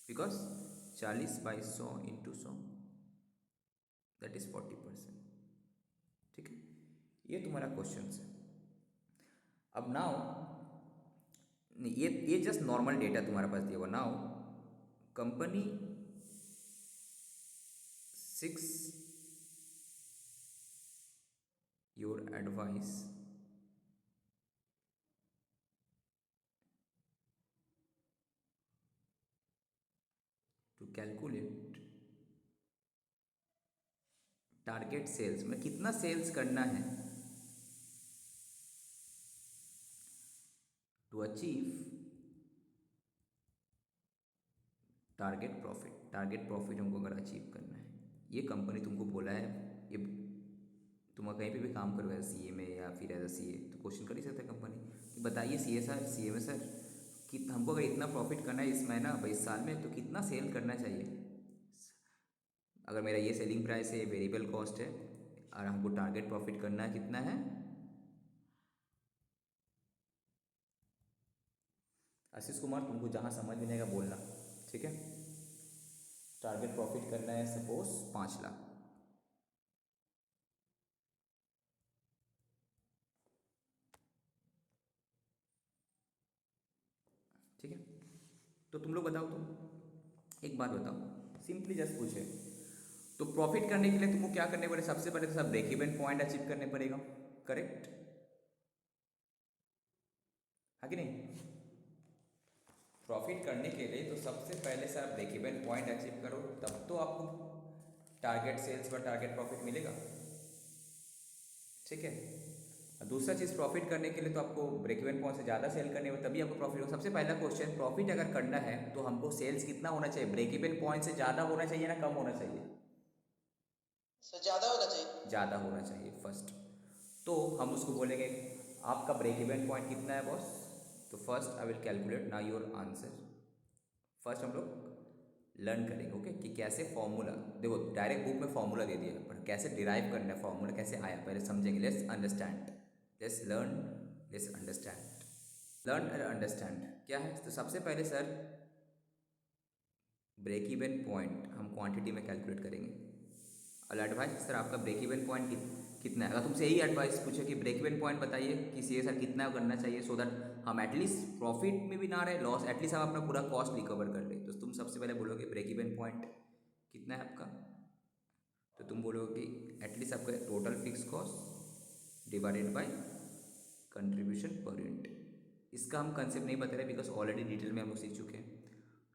बिकॉज 40/100 × 100 दैट इज 40%। ये तुम्हारा क्वेश्चन है। अब नाउ ये जस्ट नॉर्मल डेटा तुम्हारे पास दिया हुआ। Now company 6 your advice to calculate target sales में कितना सेल्स करना है to achieve target profit. Target profit हमको अगर अचीव करना है, ये कंपनी तुमको बोला है। ये तुम कहीं पे भी काम करो एज सी ए में या फिर एज अ सी ए, तो क्वेश्चन कर ही सकते हैं कंपनी कि बताइए सी ए सर, सी ए में सर कि हमको अगर इतना प्रॉफिट करना है इस महीना इस साल में, तो कितना सेल करना चाहिए। अगर मेरा ये सेलिंग प्राइस है, वेरिएबल कॉस्ट है, और हमको टारगेट प्रॉफिट करना है कितना है। आशीष कुमार, तुमको जहाँ समझ में आएगा बोलना, ठीक है। टारगेट प्रॉफिट करना है सपोज 5 लाख, ठीक है। तो तुम लोग बताओ, तो एक बात बताओ, सिंपली जस्ट पूछे तो प्रॉफिट करने के लिए तुमको क्या करने पड़े। सबसे पहले तो सब ब्रेक इवन पॉइंट अचीव करने पड़ेगा, करेक्ट है कि नहीं। प्रॉफिट करने के लिए तो सबसे पहले से आप ब्रेक इवन पॉइंट अचीव करो, तब तो आपको टारगेट सेल्स व टारगेट प्रॉफिट मिलेगा, ठीक है। दूसरा चीज़, प्रॉफिट करने के लिए तो आपको ब्रेक इवन पॉइंट से ज़्यादा सेल करने में तभी आपको प्रॉफिट होगा। सबसे पहला क्वेश्चन, प्रॉफिट अगर करना है तो हमको सेल्स कितना होना चाहिए, ब्रेक इवन पॉइंट से ज़्यादा होना चाहिए ना कम होना चाहिए। ज़्यादा होना चाहिए। ज़्यादा होना चाहिए फर्स्ट। तो हम उसको बोलेंगे आपका ब्रेक इवन पॉइंट कितना है बॉस। तो first I will calculate now your answer. First हम लोग लर्न करेंगे, ओके, कि कैसे फॉर्मूला, देखो डायरेक्ट बुक में फॉर्मूला दे दिया, पर कैसे डिराइव करना है फॉर्मूला, कैसे आया पहले समझेंगे। Let's understand, let's learn, let's understand. Learn और अंडरस्टैंड क्या है। तो सबसे पहले सर ब्रेक इवन पॉइंट हम क्वांटिटी में कैलकुलेट करेंगे। और एडवाइस सर आपका ब्रेक इवन पॉइंट कितना है। अगर तुमसे यही एडवाइस पूछे कि ब्रेक इवन पॉइंट बताइए कि सी सर कितना करना चाहिए, सो दैट हम एटलीस्ट प्रॉफिट में भी ना रहे, लॉस, एटलीस्ट हम अपना पूरा कॉस्ट रिकवर कर ले, तो तुम सबसे पहले बोलोगे ब्रेक इवन पॉइंट कितना है आपका। तो तुम बोलोगे कि एटलीस्ट आपका total fix cost divided by contribution per unit. इसका हम कंसेप्ट नहीं बता रहे बिकॉज ऑलरेडी डिटेल में हम लोग सीख चुके हैं।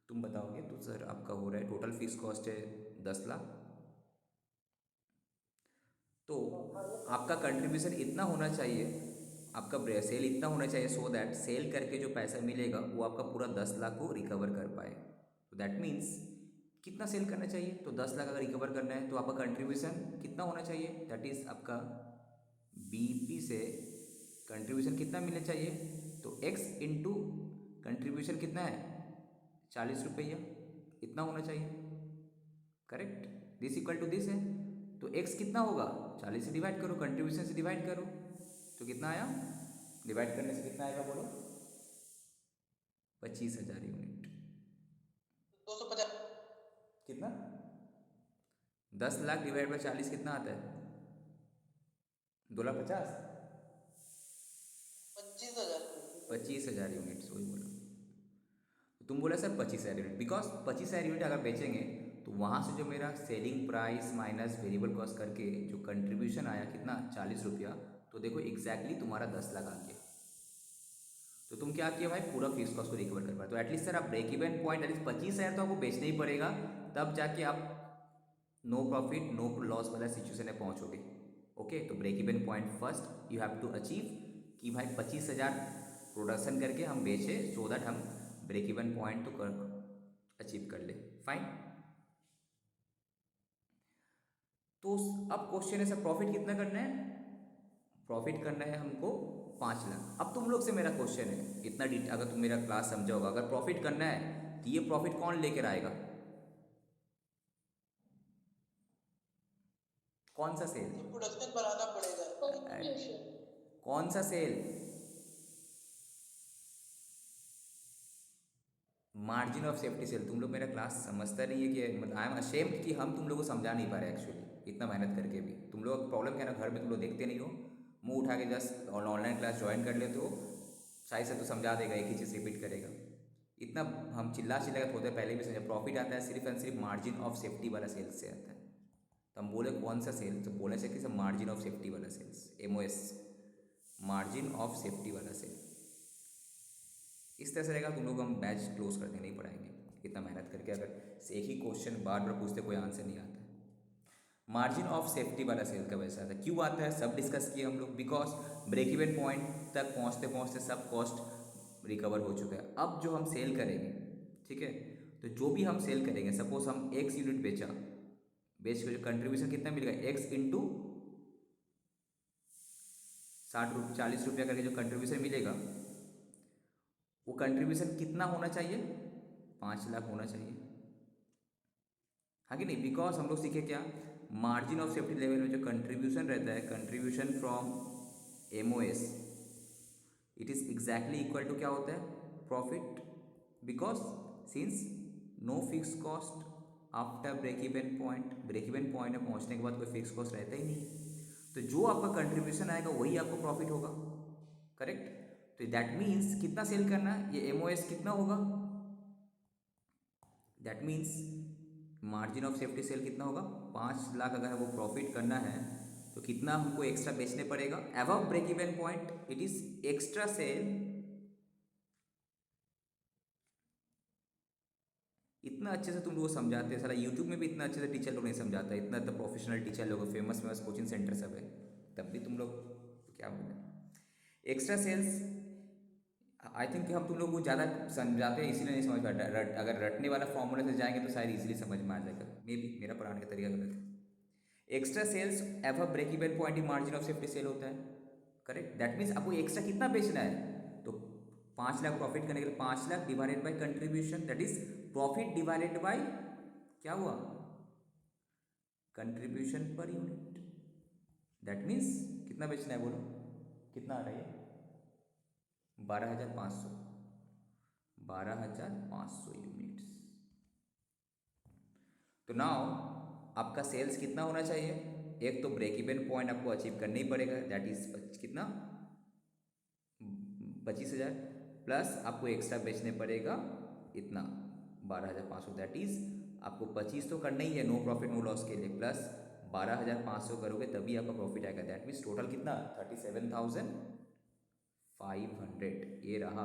तुम बताओगे तो सर आपका हो रहा है टोटल फिक्स कॉस्ट है 10 लाख, तो आपका कंट्रीब्यूशन इतना होना चाहिए, आपका सेल इतना होना चाहिए, सो दैट सेल करके जो पैसा मिलेगा वो आपका पूरा 10 लाख को रिकवर कर पाए। तो दैट मीन्स कितना सेल करना चाहिए, तो 10 लाख अगर रिकवर करना है तो आपका कंट्रीब्यूशन कितना होना चाहिए, दैट इज़ आपका बीपी से कंट्रीब्यूशन कितना मिलना चाहिए। तो एक्स इंटू कंट्रीब्यूशन कितना है 40 रुपया, इतना होना चाहिए, correct. This equal to this है, तो एक्स कितना होगा 40 से डिवाइड करो, कंट्रीब्यूशन से डिवाइड करो, तो कितना आया, डिवाइड करने से कितना आएगा बोलो, 25,000 यूनिट। 250 कितना, 10 लाख डिवाइड बाई 40 कितना आता है, 2,50,000, 25,000। 25,000 यूनिट, वही बोला। तो तुम बोला सर 25,000 यूनिट, बिकॉज 25,000 यूनिट अगर बेचेंगे तो वहाँ से जो मेरा selling price minus variable cost करके जो कंट्रीब्यूशन आया कितना 40 रुपया, तो देखो एग्जैक्टली तुम्हारा 10 लाख आ गया। तो तुम क्या किया भाई, पूरा फिक्स कॉस्ट को रिकवर कर पाए। तो एटलीस्ट सर आप ब्रेक इवन पॉइंट एटलीस्ट 25,000 तो आपको बेचना ही पड़ेगा, तब जाके आप नो प्रॉफिट नो लॉस वाला सिचुएशन में पहुँचोगे, ओके। तो break even point first you have to achieve कि भाई 25,000 प्रोडक्शन करके हम बेचे, सो दैट हम ब्रेक इवन पॉइंट तो कर अचीव कर ले, फाइन। तो अब क्वेश्चन है सर प्रॉफिट कितना करना है, प्रॉफिट करना है हमको 5 लाख। अब तुम लोग से मेरा क्वेश्चन है, इतना अगर तुम मेरा क्लास समझा होगा, अगर प्रॉफिट करना है तो ये प्रॉफिट कौन लेकर आएगा, कौन सा सेल, तो प्रोडक्शन बढ़ाना पड़ेगा। कौन सा sale, margin of safety sale. तुम लोग मेरा क्लास समझता नहीं है कि मतलब आई एम अशेम्ड कि हम तुम लोग को समझा नहीं पा रहे एक्चुअली, इतना मेहनत करके भी। तुम लोग प्रॉब्लम क्या है ना, घर में तुम लोग देखते नहीं हो, मुंह उठा के जस्ट ऑनलाइन क्लास ज्वाइन कर ले तो शायद से तो समझा देगा, एक ही चीज़ रिपीट करेगा। इतना हम चिल्ला चिल्ला के होते पहले भी समझा, प्रॉफिट आता है सिर्फ एंड सिर्फ मार्जिन ऑफ सेफ्टी वाला सेल्स से आता है। तो हम बोले कौन सा सेल, तो बोले से कि सब मार्जिन ऑफ सेफ्टी वाला sales, MOS, margin of safety वाला सेल। इस तरह से रहेगा। तुम लोग हम बैच क्लोज करते नहीं पढ़ाएंगे इतना मेहनत करके, अगर एक ही क्वेश्चन बार बार पूछते कोई आंसर नहीं आता है। मार्जिन ऑफ सेफ्टी वाला सेल का वैसा आता है, क्यों आता है सब डिस्कस किए हम लोग। बिकॉज ब्रेक इवन पॉइंट तक पहुँचते पहुँचते सब कॉस्ट रिकवर हो चुका है। अब जो हम सेल करेंगे, ठीक है, तो जो भी हम सेल करेंगे, सपोज हम X यूनिट बेचा, बेच के जो कंट्रीब्यूशन कितना मिलेगा, X इंटू 40 रुपया करके जो कंट्रीब्यूशन मिलेगा, वो कंट्रीब्यूशन कितना होना चाहिए, 5 लाख होना चाहिए, हाँ कि नहीं। बिकॉज हम लोग सीखे क्या, मार्जिन ऑफ सेफ्टी लेवल में जो कंट्रीब्यूशन रहता है, contribution from MOS, it is exactly equal to क्या होता है, profit. Because since no fix cost after break even point, break even point में पहुंचने के बाद कोई फिक्स कॉस्ट रहता ही नहीं, तो जो आपका कंट्रीब्यूशन आएगा वही आपको प्रॉफिट होगा, करेक्ट। तो दैट मीन्स कितना सेल करना है, ये MOS कितना होगा, that means margin of safety sale कितना होगा, 5 लाख अगर वो प्रॉफिट करना है तो कितना हमको एक्स्ट्रा बेचने पड़ेगा, above break even point, it is extra sale. इतना अच्छे से तुम लोग समझाते हैं, सारा यूट्यूब में भी इतना अच्छे से टीचर लोग नहीं समझाता, इतना तो प्रोफेशनल टीचर लोग, फेमस फेमस कोचिंग सेंटर सब है, तब भी तुम लोग क्या बोले एक्स्ट्रा सेल्स। आई थिंक कि हम तुम लोग को ज़्यादा समझाते हैं इसीलिए नहीं समझ पाते, अगर रटने वाला फॉर्मूले से जाएंगे तो शायद इजीली समझ में आ जाएगा, मे बी मेरा पढ़ाने का तरीका गलत है। एक्स्ट्रा सेल्स एवं ब्रेक इवन पॉइंट ही मार्जिन ऑफ सेफ्टी सेल होता है, करेक्ट। दैट मीन्स आपको एक्स्ट्रा कितना बेचना है, तो 5 लाख प्रॉफिट करने के लिए 5 lakh divided by contribution, that is profit divided by क्या हुआ, contribution per unit. That means कितना बेचना है बोलो, कितना आ रहा है, 12,500, 12,500 यूनिट्स। तो नाउ आपका सेल्स कितना होना चाहिए, एक तो ब्रेक इवन पॉइंट आपको अचीव करना ही पड़ेगा, दैट इज कितना 25,000, प्लस आपको एक्स्ट्रा बेचने पड़ेगा इतना 12,500, दैट इज आपको 25 तो करना ही है, नो प्रॉफिट नो लॉस के लिए, प्लस 12,500 करोगे तभी आपका प्रॉफिट आएगा, दैट मीन्स टोटल कितना 37,500। ये रहा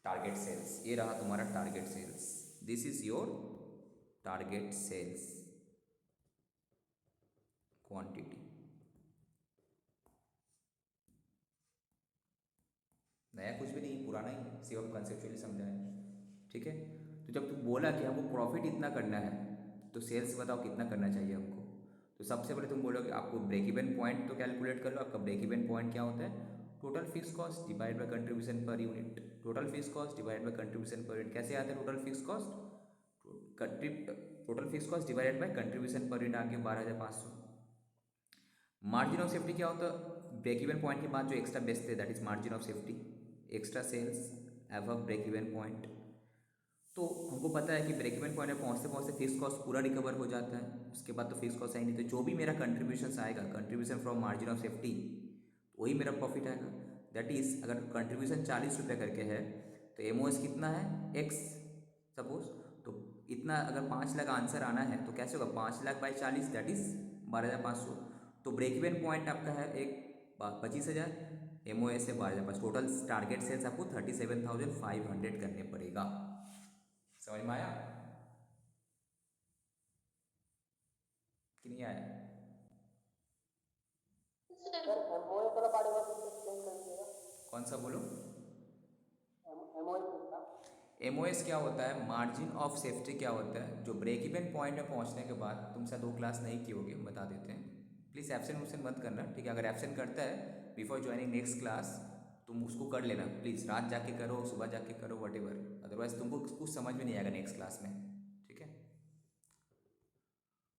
टारगेट सेल्स, ये रहा तुम्हारा target sales, this is your target sales quantity. नया कुछ भी नहीं, पुराना ही, सिर्फ हम कंसेप्चुअली समझाएं, ठीक है। तो जब तुम बोला कि हमको प्रॉफिट इतना करना है तो सेल्स बताओ कितना करना चाहिए हमको, तो सबसे पहले तुम बोलोगे आपको ब्रेक इवन पॉइंट तो कैलकुलेट कर लो। आपका ब्रेक इवन पॉइंट क्या होता है, total fix cost divide by contribution per unit, total fix cost divide by contribution per unit. कैसे आता है total fix cost, total fix cost divided by contribution per unit आगे 12,500। Margin of safety क्या होता है, ब्रेक इवन पॉइंट के बाद जो एक्स्ट्रा बेचते हैं that is margin of safety, extra sales एवं ब्रेक इवन पॉइंट। तो हमको पता है कि ब्रेक इवन पॉइंट में पहुँचते पहुँचते फिक्स कॉस्ट पूरा रिकवर हो जाता है, उसके बाद तो फिक्स कॉस्ट आएंगे, तो जो भी मेरा कंट्रीब्यूशन आएगा, contribution from margin of safety, वही मेरा प्रॉफिट आएगा। दैट इज़ अगर कंट्रीब्यूशन 40 रुपये करके है तो MOS कितना है X सपोज, तो इतना अगर 5 लाख आंसर आना है तो कैसे होगा, 5 लाख बाई 40 दैट इज़ 12,500। तो ब्रेक इवन पॉइंट आपका है एक 25,000, MOS से 12,500, टोटल टारगेट सेल्स आपको 37,500 करने पड़ेगा। समझ में आया कि नहीं आया, कौन सा बोलो, MOS क्या होता है, मार्जिन ऑफ सेफ्टी क्या होता है, जो ब्रेक इवन पॉइंट में पहुंचने के बाद तुम शायद 2 क्लास नहीं किए होगे, बता देते हैं, प्लीज़ एब्सेंट उब्सेंट मत करना, ठीक है। अगर एब्सेंट करता है बिफोर ज्वाइनिंग नेक्स्ट क्लास तुम उसको कर लेना प्लीज़, रात जाके करो सुबह जाके करो वट एवर, अदरवाइज तुमको कुछ समझ में नहीं आएगा नेक्स्ट क्लास में, ठीक है।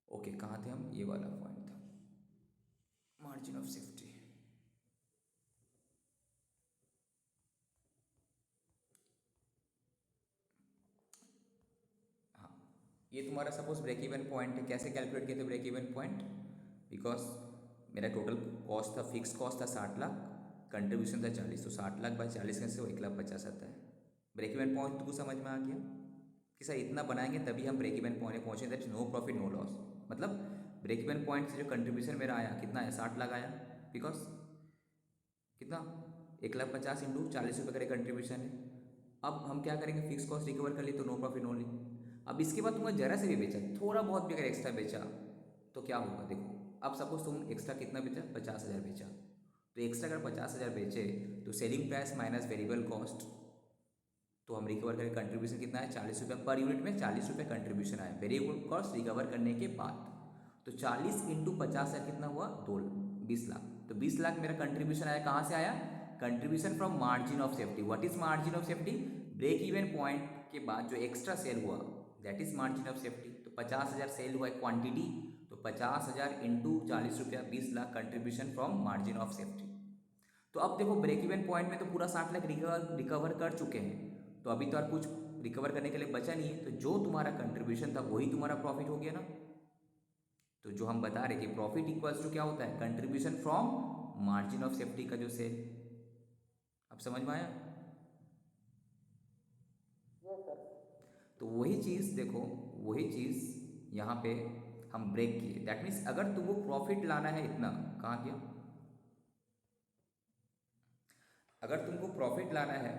ओके कहाँ थे हम, ये वाला पॉइंट था मार्जिन ऑफ सेफ्टी। हाँ ये तुम्हारा सपोज ब्रेक इवन पॉइंट है, कैसे कैलकुलेट किए थे ब्रेक इवन पॉइंट, बिकॉज मेरा टोटल कॉस्ट था, फिक्स कॉस्ट था 60 लाख, कंट्रीब्यूशन था 40, तो 60 लाख बाई 40 कैसे वो 1,50,000 आता है। ब्रेक इवन पॉइंट तुमको समझ में आ गया कि सर इतना बनाएंगे तभी हम ब्रेक इवन पॉइंट पहुँचे, that no profit no loss. मतलब ब्रेक इवन पॉइंट से जो कंट्रीब्यूशन मेरा आया कितना आया, 60 लाख आया, बिकॉज कितना 1,50,000 इंटू 40 रुपये का कंट्रीब्यूशन है। अब हम क्या करेंगे, फिक्स कॉस्ट रिकवर कर लिए तो नो प्रॉफिट ओनली। अब इसके बाद तुमने जरा से भी बेचा, थोड़ा बहुत भी अगर एक्स्ट्रा बेचा तो क्या होगा, देखो अब सपोज तुम एक्स्ट्रा कितना बेचा, 50,000 बेचा, तो एक्स्ट्रा अगर 50,000 बेचे तो selling price minus variable cost, तो हम रिकवर करें कंट्रीब्यूशन कितना है, 40 रुपये पर यूनिट में 40 रुपये कंट्रीब्यूशन आया वेरिएबल कॉस्ट रिकवर करने के बाद। तो 40 इंटू 50,000 कितना हुआ, 20 लाख। तो 20 लाख मेरा कंट्रीब्यूशन आया, कहाँ से आया, contribution from margin of safety. What is margin of safety, break even point के बाद जो एक्स्ट्रा सेल हुआ that is margin of safety. तो 50,000 सेल हुआ क्वांटिटी, तो 50,000 इंटू 40 रुपया 20 lakh contribution from margin of safety. तो अब देखो ब्रेक इवन पॉइंट में तो पूरा 60 लाख रिकवर कर चुके हैं, तो अभी तो और कुछ रिकवर करने के लिए बचा नहीं है, तो जो तुम्हारा कंट्रीब्यूशन था वही तुम्हारा प्रॉफिट हो गया ना। तो जो हम बता रहे कि प्रॉफिट इक्वल्स टू क्या होता है, contribution from margin of safety का जो सेल। अब समझ में आया। तो वही चीज़ देखो, वही चीज़ यहाँ पे हम ब्रेक किए, दैट मीन्स अगर तुमको प्रॉफिट लाना है इतना, कहाँ गया, अगर तुमको प्रॉफिट लाना है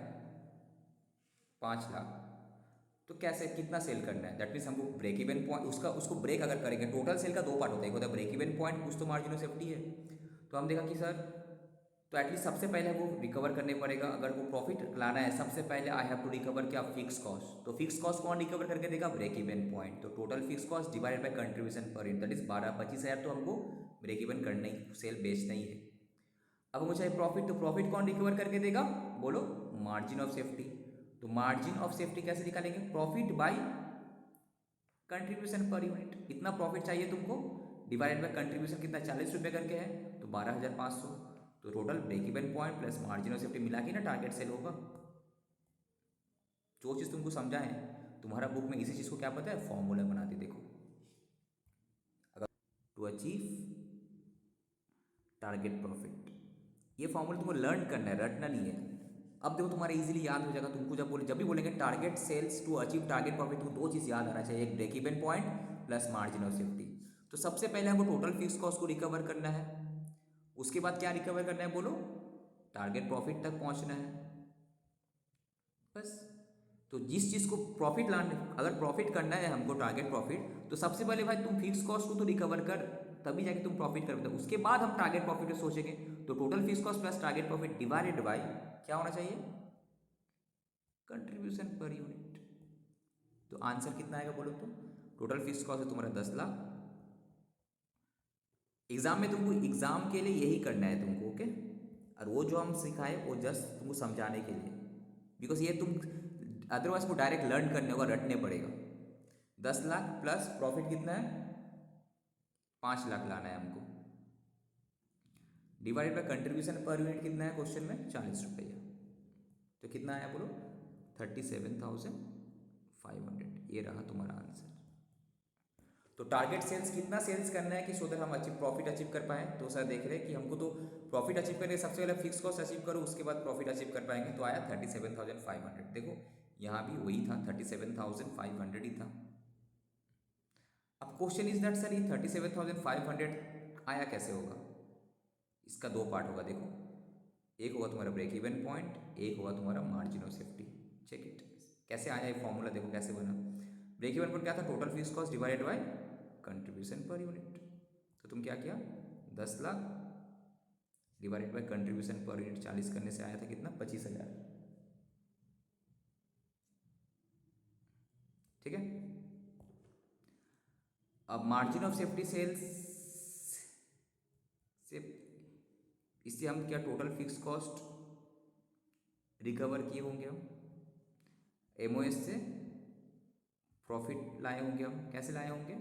5 लाख, तो कैसे कितना सेल करना है, दैट मीन्स हमको ब्रेक इवन पॉइंट उसको ब्रेक अगर करेंगे, टोटल सेल का 2 पार्ट होता है, एक होता है ब्रेक इवन पॉइंट, कुछ तो मार्जिन ऑफ सेफ्टी है। तो हम देखा कि सर तो एटलीस्ट सबसे पहले वो रिकवर करने पड़ेगा, अगर वो प्रॉफिट लाना है सबसे पहले आई हैव टू रिकवर क्या, फिक्स कॉस्ट। तो फिक्स कॉस्ट कौन रिकवर करके देगा, ब्रेक इवन पॉइंट। तो total fix cost divided by contribution per unit, that is 25,000 तो हमको ब्रेक इवन करना ही, सेल बेचना ही है। अब हमको चाहिए प्रॉफिट, तो प्रॉफिट कौन रिकवर करके देगा, बोलो मार्जिन ऑफ सेफ्टी। तो मार्जिन ऑफ सेफ्टी कैसे निकालेंगे, profit by contribution per unit. इतना प्रॉफिट चाहिए तुमको, डिवाइडेड बाय कंट्रीब्यूशन कितना 40 रुपये करके है, तो 12,500। तो total break even point plus margin of safety मिला के ना टारगेट सेल होगा। जो चीज़ तुमको समझाएं, तुम्हारा बुक में इसी चीज़ को क्या पता है, फॉर्मूला बना दे, देखो अगर टू अचीव टारगेट प्रॉफिट, ये फॉर्मूला तुमको लर्न करना है, रटना नहीं है। अब देखो तुम्हारा इजीली याद हो जाएगा, तुमको जब भी बोलेंगे target sales to achieve target profit, तो 2 चीज़ याद आना चाहिए, एक break even point plus margin of safety. तो सबसे पहले हमको टोटल फिक्स कॉस्ट को रिकवर करना है, उसके बाद क्या रिकवर करना है, बोलो टारगेट प्रॉफिट तक पहुंचना है, बस। तो जिस चीज़ को प्रॉफिट लाने, अगर प्रॉफिट करना है हमको टारगेट प्रॉफिट, तो सबसे पहले भाई तुम फिक्स कॉस्ट को तो रिकवर कर, तभी जाके तुम प्रॉफिट कर पाते, उसके बाद हम टारगेट प्रॉफिट में सोचेंगे। तो total fix cost plus target profit divided bye क्या होना चाहिए, कंट्रीब्यूशन पर यूनिट। तो आंसर कितना आएगा बोलो तो, टोटल फिक्स कॉस्ट है तुम्हारा 10 लाख। एग्जाम में तुमको एग्जाम के लिए यही करना है तुमको, ओके। और वो जो हम सिखाए वो जस्ट तुमको समझाने के लिए, बिकॉज ये तुम अदरवाइज को डायरेक्ट लर्न करने होगा, रटने पड़ेगा। 10 लाख प्लस प्रॉफिट कितना है, 5 लाख लाना है हमको, divided by contribution per unit कितना है क्वेश्चन में, 40 रुपया। तो कितना आया बोलो, 37,500। ये रहा तुम्हारा आंसर। तो टारगेट सेल्स कितना सेल्स करना है कि सो दैट हम प्रॉफिट अचीव कर पाए। तो सर देख रहे हैं कि हमको तो प्रॉफिट अचीव करने सबसे पहले फिक्स कॉस्ट अचीव करो, उसके बाद प्रॉफिट अचीव कर पाएंगे। तो आया 37,500। देखो यहाँ भी वही था, 37,500 ही था। अब क्वेश्चन इज दैट सर ये 37,500 आया कैसे होगा, इसका 2 पार्ट होगा। देखो एक होगा तुम्हारा ब्रेक इवन पॉइंट, एक होगा तुम्हारा margin of safety. Check it कैसे आया ये फॉर्मूला, देखो कैसे बना। ब्रेक इवन पॉइंट क्या था, total fix cost divided by contribution per unit. तो तुम क्या किया, 10 lakh divided by contribution per unit 40 करने से आया था कितना, 25,000। ठीक है। अब मार्जिन ऑफ सेफ्टी सेल्स से इससे हम क्या टोटल फिक्स कॉस्ट रिकवर किए होंगे, हम एमओएस से प्रॉफिट लाए होंगे। हम कैसे लाए होंगे,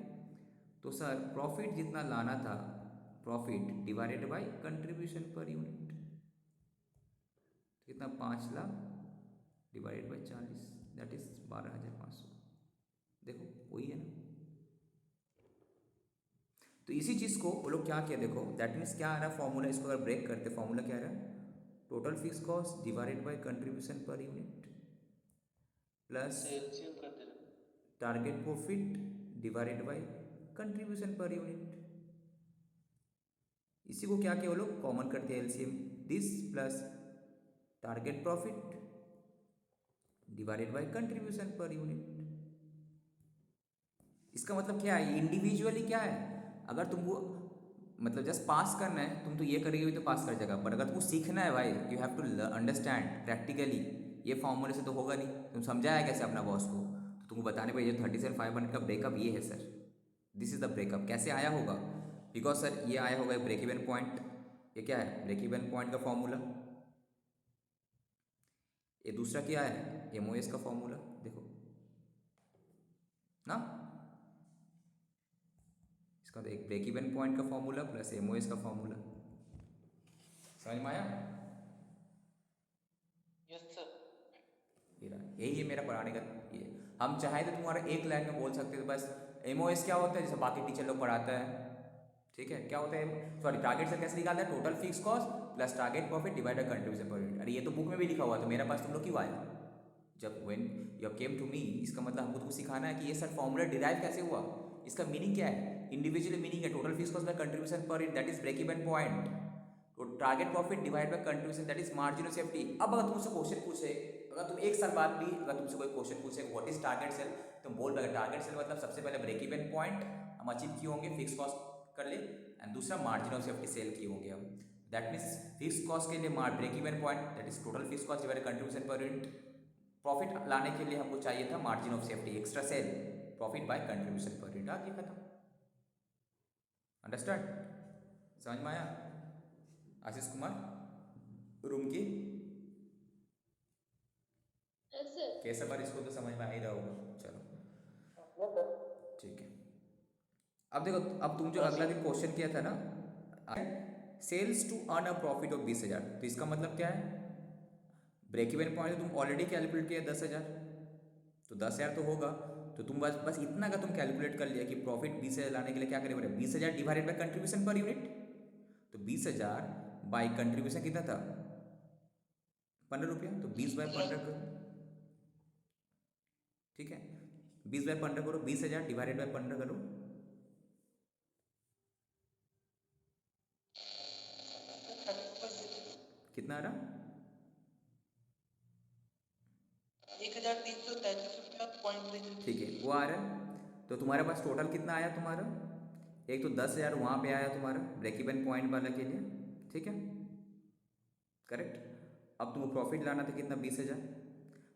तो सर प्रॉफिट जितना लाना था, profit divided by contribution per unit, कितना 5 lakh divided by 40, that is 12,500। देखो वही है ना। तो इसी चीज़ को वो लोग क्या किया देखो, दैट मीन्स क्या आ रहा है फॉर्मूला, इसको अगर ब्रेक करते फॉर्मूला क्या आ रहा है, total fix cost divided by contribution per unit plus से एलसीएम कर दे रहे target profit divided by contribution per unit. इसी को क्या किया वो लोग कॉमन करते हैं LCM, this plus target profit divided by contribution per unit. इसका मतलब क्या है, इंडिविजुअली क्या है, अगर तुमको मतलब जस्ट पास करना है, तुम तो ये करेगी तो पास कर जाएगा, बट अगर तुमको सीखना है भाई, you have to understand practically. ये फॉर्मूले से तो होगा नहीं, तुम समझाया कैसे अपना बॉस को, तो तुमको बताने पर ये 37,500 का ब्रेकअप ये है sir, this is the breakup. कैसे आया होगा, बिकॉज सर ये आया होगा ब्रेक इवन पॉइंट, ये क्या है ब्रेक इवन पॉइंट का फॉर्मूला, ये दूसरा क्या है एमओएस का फॉर्मूला, देखो ना, इसका तो एक ब्रेक इवन पॉइंट का फॉर्मूला प्लस एमओएस का फॉर्मूला, समझ में आया। Yes sir. यही है मेरा पढ़ाने का ये। हम चाहे तो तुम्हारा एक लाइन में बोल सकते थे बस, एमओएस क्या होता है जैसे बाकी टीचर लोग पढ़ाता है, ठीक है, क्या होता है, सॉरी टारगेट से कैसे निकालता है, total fix cost plus target profit divided contribution per unit. अरे ये तो बुक में भी लिखा हुआ, तो मेरे पास तुम लोग क्यों आया, जब when you came to me, इसका मतलब हमको तुमको सिखाना है कि ये सर फॉर्मूला डिराइव कैसे हुआ, इसका मीनिंग क्या है, इंडिविजुअली मीनिंग है total fix cost by contribution per unit that is break even point, तो target profit divide by contribution that is margin of safety. अब अगर तुमसे क्वेश्चन पूछे, अगर तुम एक साल बाद भी अगर तुमसे कोई क्वेश्चन पूछे व्हाट इज टारगेट सेल, तुम बोल रहे टारगेट सेल मतलब सबसे पहले ब्रेक इवन पॉइंट हम अचीव किए होंगे, फिक्स कॉस्ट कर ले, एंड दूसरा मार्जिन ऑफ सेफ्टी सेल किए होंगे हम, दैट मीन्स फिक्स कॉस्ट के लिए break even point that is total fix cost divide contribution per unit, profit लाने के लिए हमको चाहिए था margin of safety extra sale, profit by contribution per unit, आगे खत्म। अंडरस्टैंड, समझ में आया आशीष कुमार रूम की, कैसा बार इसको तो समझ में आ ही रहा होगा, चलो ठीक है। अब देखो, अब तुम जो अगला दिन क्वेश्चन किया था ना, sales to earn a profit of 20,000, तो इसका मतलब क्या है, ब्रेक इवन पॉइंट तुम ऑलरेडी कैलकुलेट किया 10,000, तो 10,000 तो होगा, तो तुम बस बस इतना का तुम कैलकुलेट कर लिया कि प्रॉफिट 20,000 लाने के लिए क्या करें, 20,000 divided by contribution per unit, तो 20,000 बाई कंट्रीब्यूशन कितना था 15 रुपया, तो 20/15 करो, ठीक है, 20/15 करो, 20,000 डिवाइडेड बाय 15 करो, कितना आ रहा, 1,333 ठीक है वो आ रहा है। तो तुम्हारे पास टोटल कितना आया तुम्हारा, एक तो 10,000 वहाँ पे आया तुम्हारा ब्रेक इवन पॉइंट वाला के लिए, ठीक है करेक्ट। अब तुमको प्रॉफिट लाना था कितना 20,000,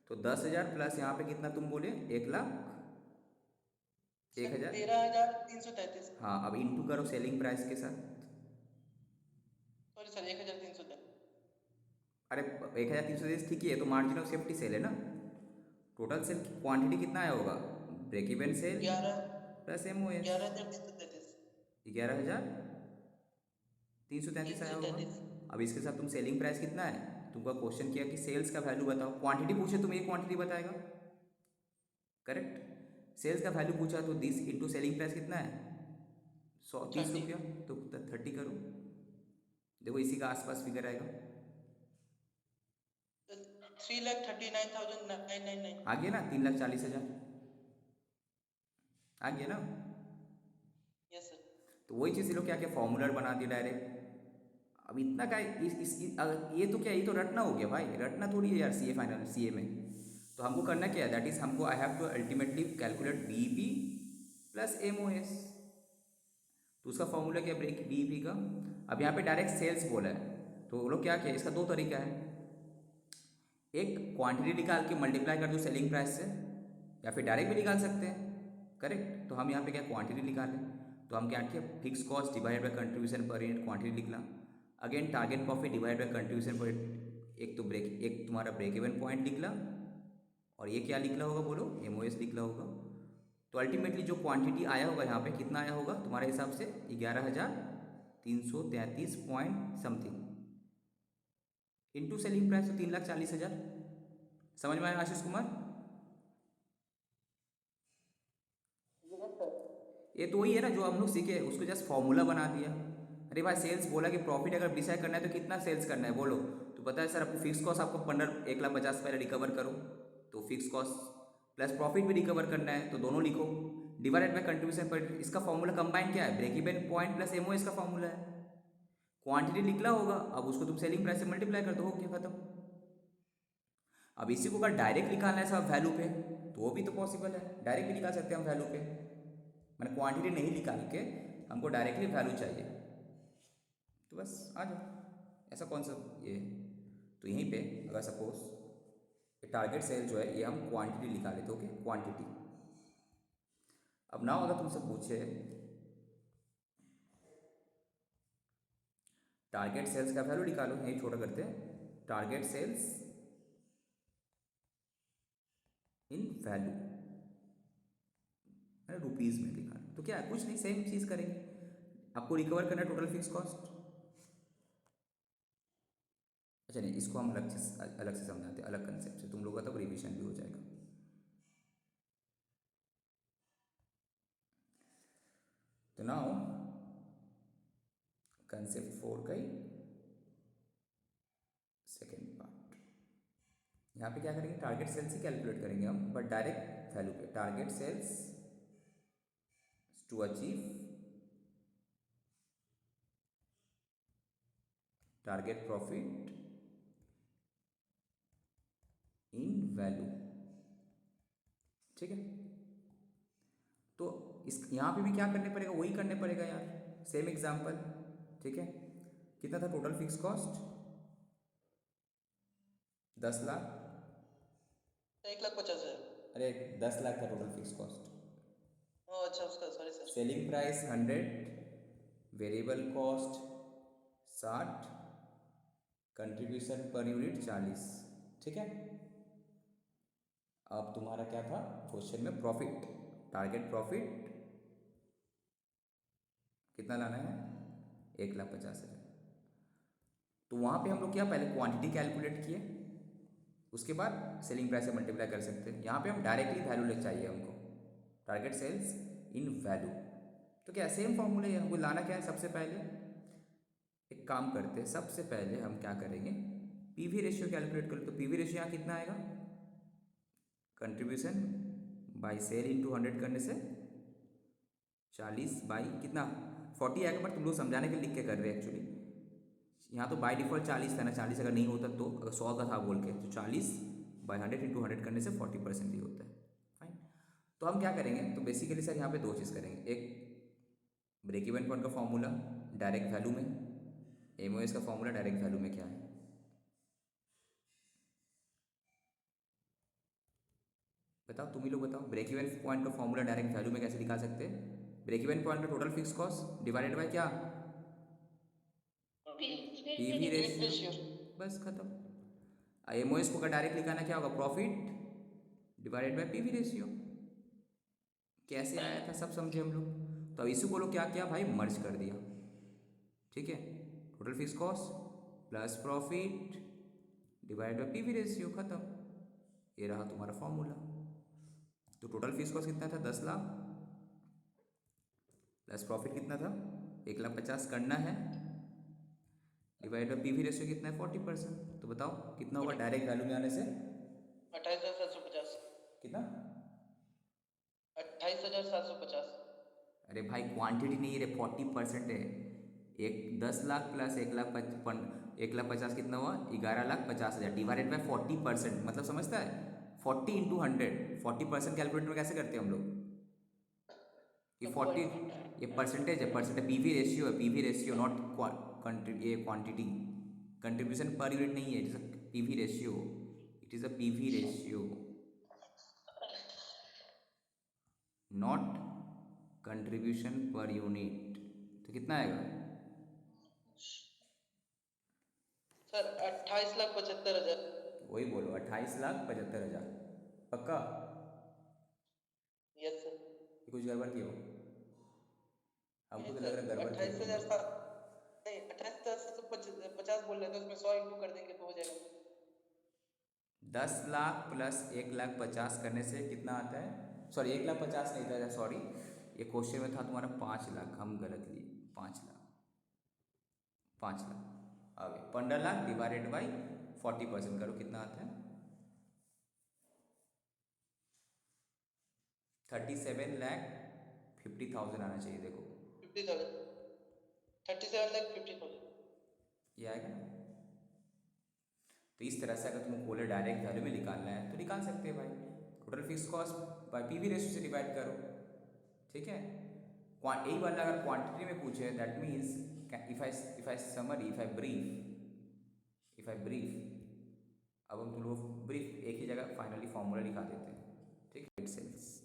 तो 10,000 प्लस यहाँ पे कितना तुम बोले 1,00,000 1,000, 13,333। हाँ अब इंटू करो सेलिंग प्राइस के साथ, सॉरी सर 1,333। अरे 1,330 ठीक ही है, तो मार्जिन ऑफ सेफ्टी सेल है ना, टोटल सेल क्वांटिटी कितना आया होगा, break even sale 11 plus M O S, 11,333। 11,333 आया होगा। 333। अब इसके साथ तुम सेलिंग प्राइस कितना है, तुमको क्वेश्चन किया कि सेल्स का वैल्यू बताओ, क्वांटिटी पूछे तुम ये क्वांटिटी बताएगा, करेक्ट, सेल्स का वैल्यू पूछा तो 10 इंटू सेलिंग प्राइस कितना है 130 रुपया, तो 30 करो, देखो इसी का आसपास फिगर आएगा, 3,39,999। आ गया ना 3,40,000 आ गया ना। Yes sir. तो वही चीज़ ये लोग क्या क्या फॉर्मूलर बना दिया डायरेक्ट, अब इतना का ये तो क्या, ये तो रटना हो गया भाई, रटना थोड़ी है यार सीए फाइनल सीए में, तो हमको करना क्या है, दैट इज हमको I have to ultimately calculate BEP plus MOS, तो उसका फॉर्मूला क्या ब्रेक बीईपी का, अब यहाँ पे डायरेक्ट सेल्स बोला है, तो वो लोग क्या किया, इसका दो तरीका है, एक क्वांटिटी निकाल के मल्टीप्लाई कर दो सेलिंग प्राइस से, या फिर डायरेक्ट भी निकाल सकते हैं, करेक्ट, तो हम यहाँ पे क्या क्वांटिटी निकालें, तो हम क्या किया fix cost divide by contribution per unit quantity निकला, again target profit divide by contribution per unit, एक तुम्हारा ब्रेक इवन पॉइंट निकला, और ये क्या निकला होगा बोलो एमओएस निकला होगा, तो अल्टीमेटली जो क्वांटिटी आया होगा यहाँ पे कितना आया होगा तुम्हारे हिसाब से 11,333 point something into selling price, तो 3,40,000, समझ में आया आशीष कुमार। ये तो वही है ना जो हम लोग सीखे, उसको जस्ट फॉर्मूला बना दिया। अरे भाई सेल्स बोला कि प्रॉफिट अगर डिसाइड करना है तो कितना सेल्स करना है बोलो, तो पता है सर आपको फिक्स कॉस्ट आपको 1,50,000 पहले रिकवर करो, तो फिक्स कॉस्ट प्लस प्रॉफिट भी रिकवर करना है तो दोनों लिखो, डिवाइडेड बाय कंट्रीब्यूशन पर। इसका फॉर्मूला कंबाइन क्या है, break even point plus MOS का फॉर्मूला है। क्वांटिटी निकला होगा, अब उसको तुम सेलिंग प्राइस से मल्टीप्लाई कर दो, हो गया खत्म। अब इसी को अगर डायरेक्ट निकालना है सब वैल्यू पे तो वो भी तो पॉसिबल है, डायरेक्ट भी निकाल सकते हैं हम वैल्यू पे, मैंने क्वांटिटी नहीं निकाल के हमको डायरेक्टली वैल्यू चाहिए, तो बस आ जाओ। ऐसा कौन सा ये है? तो यहीं पे अगर सपोज टारगेट सेल जो है ये हम क्वांटिटी निकाल लेते, ओके क्वांटिटी। अब ना अगर तुमसे पूछे टारगेट सेल्स का वैल्यू निकालो, यही छोटा करते हैं, टारगेट सेल्स इन वैल्यू रुपीज़ में दिखाना, तो क्या है कुछ नहीं सेम चीज़ करेंगे, आपको रिकवर करना है टोटल फिक्स कॉस्ट। अच्छा नहीं, इसको हम अलग से समझाते हैं, अलग कंसेप्ट से, तुम लोग का तब रिविजन भी हो जाएगा। तो नाउ कंसेप्ट 4 का ही सेकेंड पार्ट, यहाँ पे क्या करेंगे, टारगेट सेल्स ही कैलकुलेट करेंगे हम, बट डायरेक्ट वैल्यू पे, target sales to achieve target profit in value, ठीक है। तो इस यहाँ पे भी क्या करने पड़ेगा, वही करने पड़ेगा यार, सेम एग्जांपल, ठीक है। कितना था टोटल फिक्स कॉस्ट, 10,00,000, 1,50,000। अरे 10,00,000 का टोटल फिक्स कॉस्ट, ओह अच्छा, उसका sorry sir. Selling price 100, variable cost 60, contribution per unit 40, ठीक है। अब तुम्हारा क्या था क्वेश्चन में, प्रॉफिट, टारगेट प्रॉफिट कितना लाना है, 1,50,000। तो वहाँ पे हम लोग क्या पहले क्वांटिटी कैलकुलेट किए, उसके बाद सेलिंग प्राइस से मल्टीप्लाई कर सकते हैं। यहाँ पे हम डायरेक्टली वैल्यू ले चाहिए हमको, टारगेट सेल्स इन वैल्यू, तो क्या सेम फॉर्मूला है, हमको लाना क्या है, सबसे पहले एक काम करते हैं, सबसे पहले हम क्या करेंगे, पीवी रेशियो कैलकुलेट कर, तो पीवी रेशियो यहाँ कितना आएगा, कंट्रीब्यूशन बाई सेल इंटू 100 करने से 40 बाई कितना 40 आएगा, बट तुम लोग समझाने के लिए लिख के कर रहे हैं एक्चुअली, यहाँ तो बाई डिफॉल्ट 40 था ना, 40 अगर नहीं होता तो, अगर 100 का था बोल के, तो 40 बाई 100 इंटू 100 करने से 40% ही होता है, फाइन। तो हम क्या करेंगे, तो बेसिकली सर यहाँ पे दो चीज़ करेंगे, एक ब्रेक इवन पॉइंट का फॉर्मूला डायरेक्ट वैल्यू में, एमओएस का फॉर्मूला डायरेक्ट वैल्यू में क्या है, बताओ तुम ही लोग बताओ, ब्रेक इवन पॉइंट का फॉर्मूला डायरेक्ट वैल्यू में कैसे निकाल सकते हैं, ब्रेक इवन पॉइंट का total fix cost divided bye क्या, पीवी रेशियो, रेशियो। बस खत्म। एमओएस को अगर डायरेक्ट लिखाना क्या होगा, profit divided by PV ratio, कैसे आया था सब समझे हम लोग। तो अब इसी को लोग क्या किया भाई, मर्ज कर दिया, ठीक है, total fix cost plus profit divide by PV ratio, खत्म, ये रहा तुम्हारा फॉर्मूला। तो टोटल फिक्स कॉस्ट कितना था, 10,00,000, प्लस प्रॉफिट कितना था, 1,50,000 करना है, डिवाइड बाय पीवी रेशियो कितना है, 40%। तो बताओ कितना होगा डायरेक्ट वैल्यू में आने से, 28,750। कितना, 28,750। अरे भाई क्वांटिटी नहीं है रे, 40% है, एक 10,00,000 प्लस 1,50,000 कितना हुआ, 11,50,000 डिवाइडेड बाय 40%, मतलब समझता है 40 इंटू 100, 40% कैलकुलेटर में कैसे करते हैं हम लोग, ये 40, ये परसेंटेज है, परसेंटेज पीवी रेशियो है, पीवी रेशियो नॉट ये क्वांटिटी, कंट्रीब्यूशन पर यूनिट नहीं है, it is a PV ratio, it is a PV ratio not contribution per unit. तो कितना आएगा, सर 28,75,000। वही बोलो 28,75,000, पक्का, यस सर। ये कुछ गड़बड़ की हो, हमको नहीं तो लग रहा है सर, गड़बड़ की हो तुम लोग। 28,000 नहीं, 28,750 बोल रहे थे, उसमें 100 इंटू कर देंगे तो हो जाएगा। 10,00,000 प्लस 1,50,000 करने से कितना आता है, सॉरी 1,50,000 नहीं था, सॉरी ये क्वेश्चन में था तुम्हारा 5 लाख, हम गलत लिए 5 लाख। 5 लाख आ गए। 15 लाख डिवाइडेड बाई 40% करो, कितना आता है? 37,50,000 आना चाहिए। देखो 50,000, 37,50,000। ये आएगा ना। तो इस तरह से अगर तुमको बोले डायरेक्ट वैल्यू में निकालना है तो निकाल सकते हैं भाई। Total fix cost by PV ratio से डिवाइड करो, ठीक है। यही वाला अगर क्वांटिटी में पूछे that means if I summary if I brief, अब हम तुम लोग ब्रीफ एक ही जगह फाइनली फॉर्मूला लिखा देते हैं, ठीक है। इट सेल्स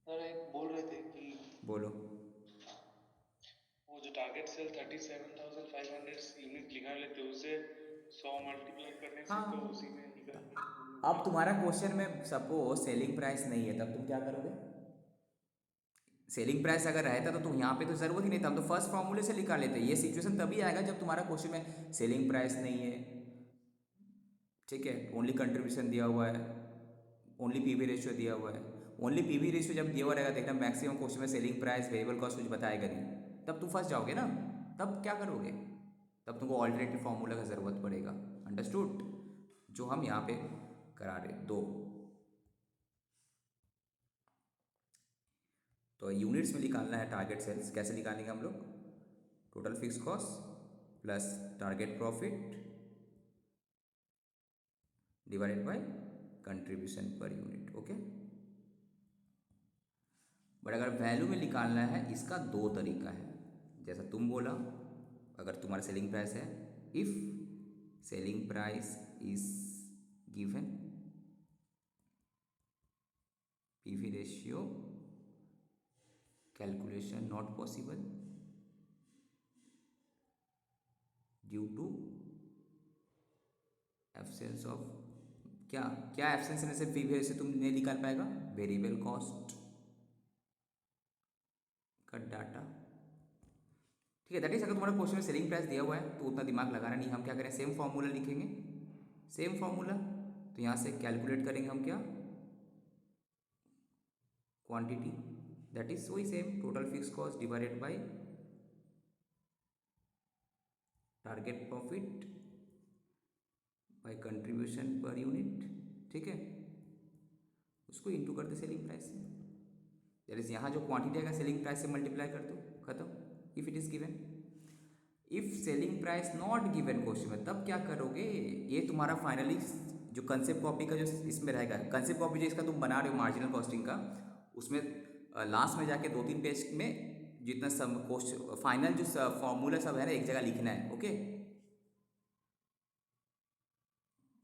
सर एक बोल रहे थे कि बोलो। वो जो टारगेट सेल 37,500 यूनिट निकाल लेते उसे 100 मल्टीप्लाई करने से हाँ, तो उसी में निकल अब तुम्हारा क्वेश्चन में सपोज सेलिंग प्राइस नहीं है, तब तुम क्या करोगे? सेलिंग प्राइस अगर रहता तो तुम यहाँ पे तो जरूरत ही नहीं था, हम तो फर्स्ट फॉर्मूले से निकाल लेते। ये सिचुएशन तभी आएगा जब तुम्हारा क्वेश्चन में सेलिंग प्राइस नहीं है, ठीक है, ओनली कंट्रीब्यूशन दिया हुआ है, ओनली पीवी रेशियो दिया हुआ है। ओनली पीवी रेशियो जब दिया हुआ रहेगा, देखना मैक्सिमम क्वेश्चन में सेलिंग प्राइस वेरिएबल कॉस्ट कुछ बताएगा नहीं, तब तुम फंस जाओगे ना। तब क्या करोगे? तब तुमको ऑल्टरनेटिव फॉर्मूला का ज़रूरत पड़ेगा। अंडरस्टूड? जो हम यहाँ पे करा रहे दो। तो यूनिट्स में निकालना है टारगेट सेल्स। कैसे निकालेंगे हम लोग? Total fix cost plus target profit divided by contribution per unit, okay. But अगर वैल्यू में निकालना है, इसका दो तरीका है। जैसा तुम बोला, अगर तुम्हारा सेलिंग प्राइस है, if selling price is given, PV ratio calculation not possible due to absence of, क्या क्या एब्सेंस में से पीवी रेशियो तुम नहीं निकाल पाएगा? वेरिएबल कॉस्ट का डाटा, ठीक है। दैट इज अगर तुम्हारा क्वेश्चन में सेलिंग प्राइस दिया हुआ है तो उतना दिमाग लगाना नहीं। हम क्या करें, सेम फॉर्मूला लिखेंगे, सेम फॉर्मूला। तो यहाँ से कैलकुलेट करेंगे हम क्या, क्वांटिटी, दैट इज वही same total fix cost divided bye target profit by contribution per unit, ठीक है। उसको इंटू करते सेलिंग प्राइस से। दैट इज यहाँ जो क्वांटिटी आएगा सेलिंग प्राइस से मल्टीप्लाई कर दो, खत्म। If it is given, if selling price not given question में, तब क्या करोगे? ये तुम्हारा फाइनली जो कंसेप्ट कॉपी का जो इसमें रहेगा, कंसेप्ट कॉपी जो इसका तुम बना रहे हो मार्जिनल कॉस्टिंग का, उसमें लास्ट में जाके 2-3 पेज में जितना सब क्वेश्चन फाइनल जो फॉर्मूला सब है ना, एक जगह लिखना है, ओके।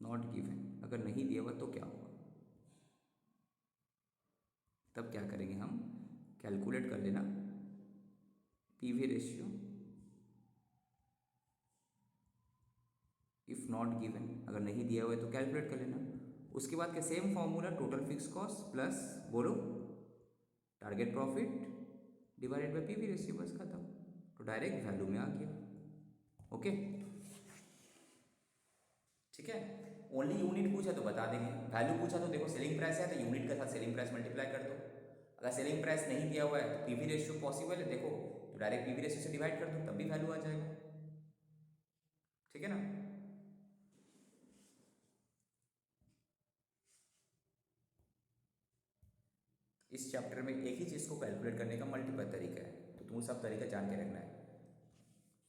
नॉट गिवन, अगर नहीं दिया हुआ तो क्या होगा? तब क्या करेंगे हम, कैलकुलेट कर लेना PV ratio if not given, अगर नहीं दिया हुआ है तो कैलकुलेट कर लेना। उसके बाद के same formula total fix cost plus बोलो target profit divided by PV ratio, बस खत्म। तो डायरेक्ट वैल्यू में आ गया, ओके, ठीक है। ओनली यूनिट पूछा तो बता देंगे, वैल्यू पूछा तो देखो सेलिंग प्राइस है तो यूनिट के साथ सेलिंग प्राइस मल्टीप्लाई कर दो। अगर सेलिंग प्राइस नहीं दिया हुआ है तो पीवी रेशियो पॉसिबल है, देखो तो डायरेक्ट पीवी रेशियो से डिवाइड कर दो, तब भी वैल्यू आ जाएगा, ठीक है ना। इस चैप्टर में एक ही चीज़ को कैलकुलेट करने का मल्टीपल तरीका है, तो तुम सब तरीका जान के रखना है।